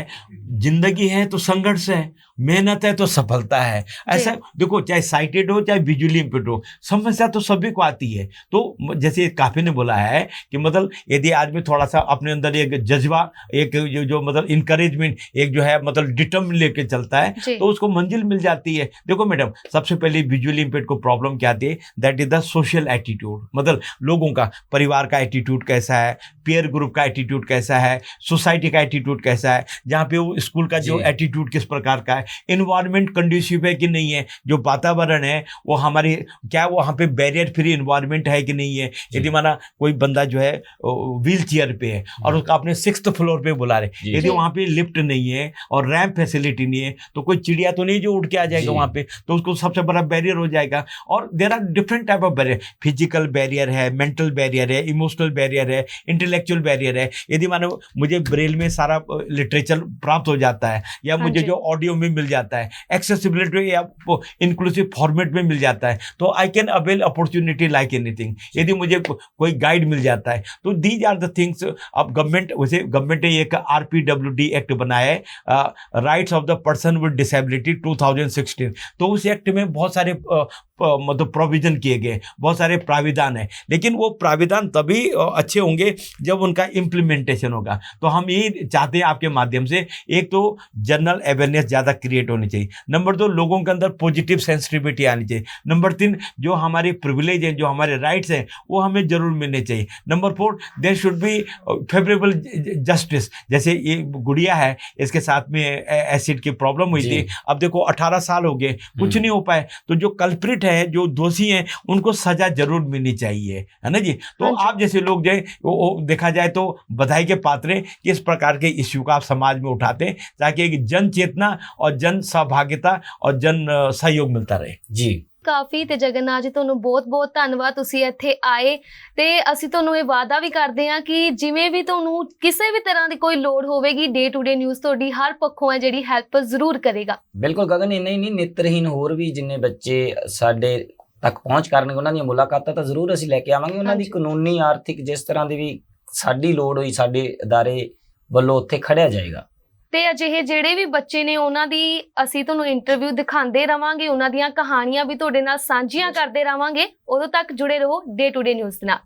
जिंदगी है तो संघर्ष है, मेहनत है तो सफलता है। ऐसा देखो, चाहे साइटेड हो चाहे विजुअली इम्पेयर्ड हो, समस्या तो सभी को आती है। तो जैसे काफी ने बोला है कि मतलब यदि आदमी थोड़ा सा अपने अंदर एक जज्बा, एक जो मतलब इंकरेजमेंट, एक जो है मतलब डिटर्मिन लेके चलता है तो उसको मंजिल मिल जाती है। देखो मैडम, सबसे पहले विजुअली इम्पेयर्ड को प्रॉब्लम क्या आती है, that is the social attitude. मतलब लोगों का, परिवार का एटीट्यूड कैसा है, पीयर ग्रुप का एटीट्यूड कैसा है, सोसाइटी का एटीट्यूड कैसा है, जहाँ पे वो स्कूल का जो एटीट्यूड किस प्रकार का है, इन्वायरमेंट कंड्यूसिव है कि नहीं है, जो वातावरण है वो हमारी, क्या वहाँ पे बैरियर फ्री इन्वायरमेंट है कि नहीं है। यदि माना कोई बंदा जो है व्हील चेयर पे है और उसका अपने 6th फ्लोर पे बुला रहे, यदि वहाँ पे लिफ्ट नहीं है और रैंप फैसिलिटी नहीं है तो कोई चिड़िया तो नहीं जो उड़ के आ जाएगा वहाँ पे, तो उसको सबसे बड़ा बैरियर हो जाएगा। और there are different type of barrier, physical barrier है, मेंटल बैरियर है, इमोशनल बैरियर है, इंटेलेक्चुअल बैरियर है। यदि मानो मुझे ब्रेल में सारा लिटरेचर प्राप्त हो जाता है या मुझे जो ऑडियो में मिल जाता है, एक्सेसिबिलिटी या इंक्लूसिव फॉर्मेट में मिल जाता है, तो I can avail opportunity like anything. यदि मुझे कोई गाइड मिल जाता है, तो दीज आर द थिंग्स। अब गवर्नमेंट ने एक RPWD एक्ट बनाया है, rights of the person with disability 2016। तो उस एक्ट में बहुत सारे मतलब प्रोविजन किए गए, बहुत सारे प्राविधान है, लेकिन वो प्राविधान तभी अच्छे होंगे जब उनका इम्प्लीमेंटेशन होगा। तो हम यही चाहते हैं आपके माध्यम से, एक तो जनरल अवेयरनेस ज़्यादा क्रिएट होनी चाहिए, नंबर 2 लोगों के अंदर पॉजिटिव सेंसिटिविटी आनी चाहिए, नंबर 3 जो हमारे प्रिविलेज हैं, जो हमारे राइट्स हैं, वो हमें जरूर मिलने चाहिए, number 4 there should be favourable justice. जैसे ये गुड़िया है, इसके साथ में एसिड की प्रॉब्लम हुई थी, अब देखो 18 साल हो गए, कुछ नहीं हो पाए, तो जो कल्प्रिट है, जो दोषी हैं, उनको सजा जरूर मिलनी चाहिए, है ना जी। तो आप जैसे लोग जो है वो देखा जाए तो बधाई के पात्र हैं कि इस प्रकार के इश्यू का आप समाज में उठाते हैं, ताकि एक जन चेतना और जन सहभागिता और जन सहयोग मिलता रहे। जी ਕਾਫੀ ਤੇ ਜਗਨਨਾਥ ਜੀ ਤੁਹਾਨੂੰ ਬਹੁਤ-ਬਹੁਤ ਧੰਨਵਾਦ, ਤੁਸੀਂ ਇੱਥੇ ਆਏ ਤੇ ਅਸੀਂ ਤੁਹਾਨੂੰ ਇਹ ਵਾਅਦਾ ਵੀ ਕਰਦੇ ਹਾਂ ਕਿ ਜਿਵੇਂ ਵੀ ਤੁਹਾਨੂੰ ਕਿਸੇ ਵੀ ਤਰ੍ਹਾਂ ਦੀ ਕੋਈ ਲੋੜ ਹੋਵੇਗੀ, ਡੇ ਟੂ ਡੇ ਨਿਊਜ਼ ਤੁਹਾਡੀ ਹਰ ਪੱਖੋਂ ਹੈ ਜਿਹੜੀ ਹੈਲਪ ਜ਼ਰੂਰ ਕਰੇਗਾ। ਬਿਲਕੁਲ ਗਗਨ, ਇੰਨੇ ਹੀ ਨਹੀਂ, ਨਿੱਤਰਹੀਨ ਹੋਰ ਵੀ ਜਿੰਨੇ ਬੱਚੇ ਸਾਡੇ ਤੱਕ ਪਹੁੰਚ ਕਰਨਗੇ, ਉਹਨਾਂ ਦੀਆਂ ਮੁਲਾਕਾਤਾਂ ਤਾਂ ਜ਼ਰੂਰ ਅਸੀਂ ਲੈ ਕੇ ਆਵਾਂਗੇ। ਉਹਨਾਂ ਦੀ ਕਾਨੂੰਨੀ, ਆਰਥਿਕ ਜਿਸ ਤਰ੍ਹਾਂ ਦੀ ਵੀ ਸਾਡੀ ਲੋੜ ਹੋਈ, ਸਾਡੇ ਅਦਾਰੇ ਵੱਲੋਂ ਉੱਥੇ ਖੜਿਆ ਜਾਏਗਾ। ਤੇ ਅਜਿਹੇ ਜਿਹੜੇ ਵੀ ਬੱਚੇ ਨੇ ਉਹਨਾਂ ਦੀ ਅਸੀਂ ਤੁਹਾਨੂੰ ਇੰਟਰਵਿਊ ਦਿਖਾਉਂਦੇ ਰਵਾਂਗੇ, ਉਹਨਾਂ ਦੀਆਂ ਕਹਾਣੀਆਂ ਵੀ ਤੁਹਾਡੇ ਨਾਲ ਸਾਂਝੀਆਂ ਕਰਦੇ ਰਵਾਂਗੇ। ਉਦੋਂ ਤੱਕ ਜੁੜੇ ਰਹੋ ਡੇ ਟੂ ਡੇ ਨਿਊਜ਼ ਨਾਲ।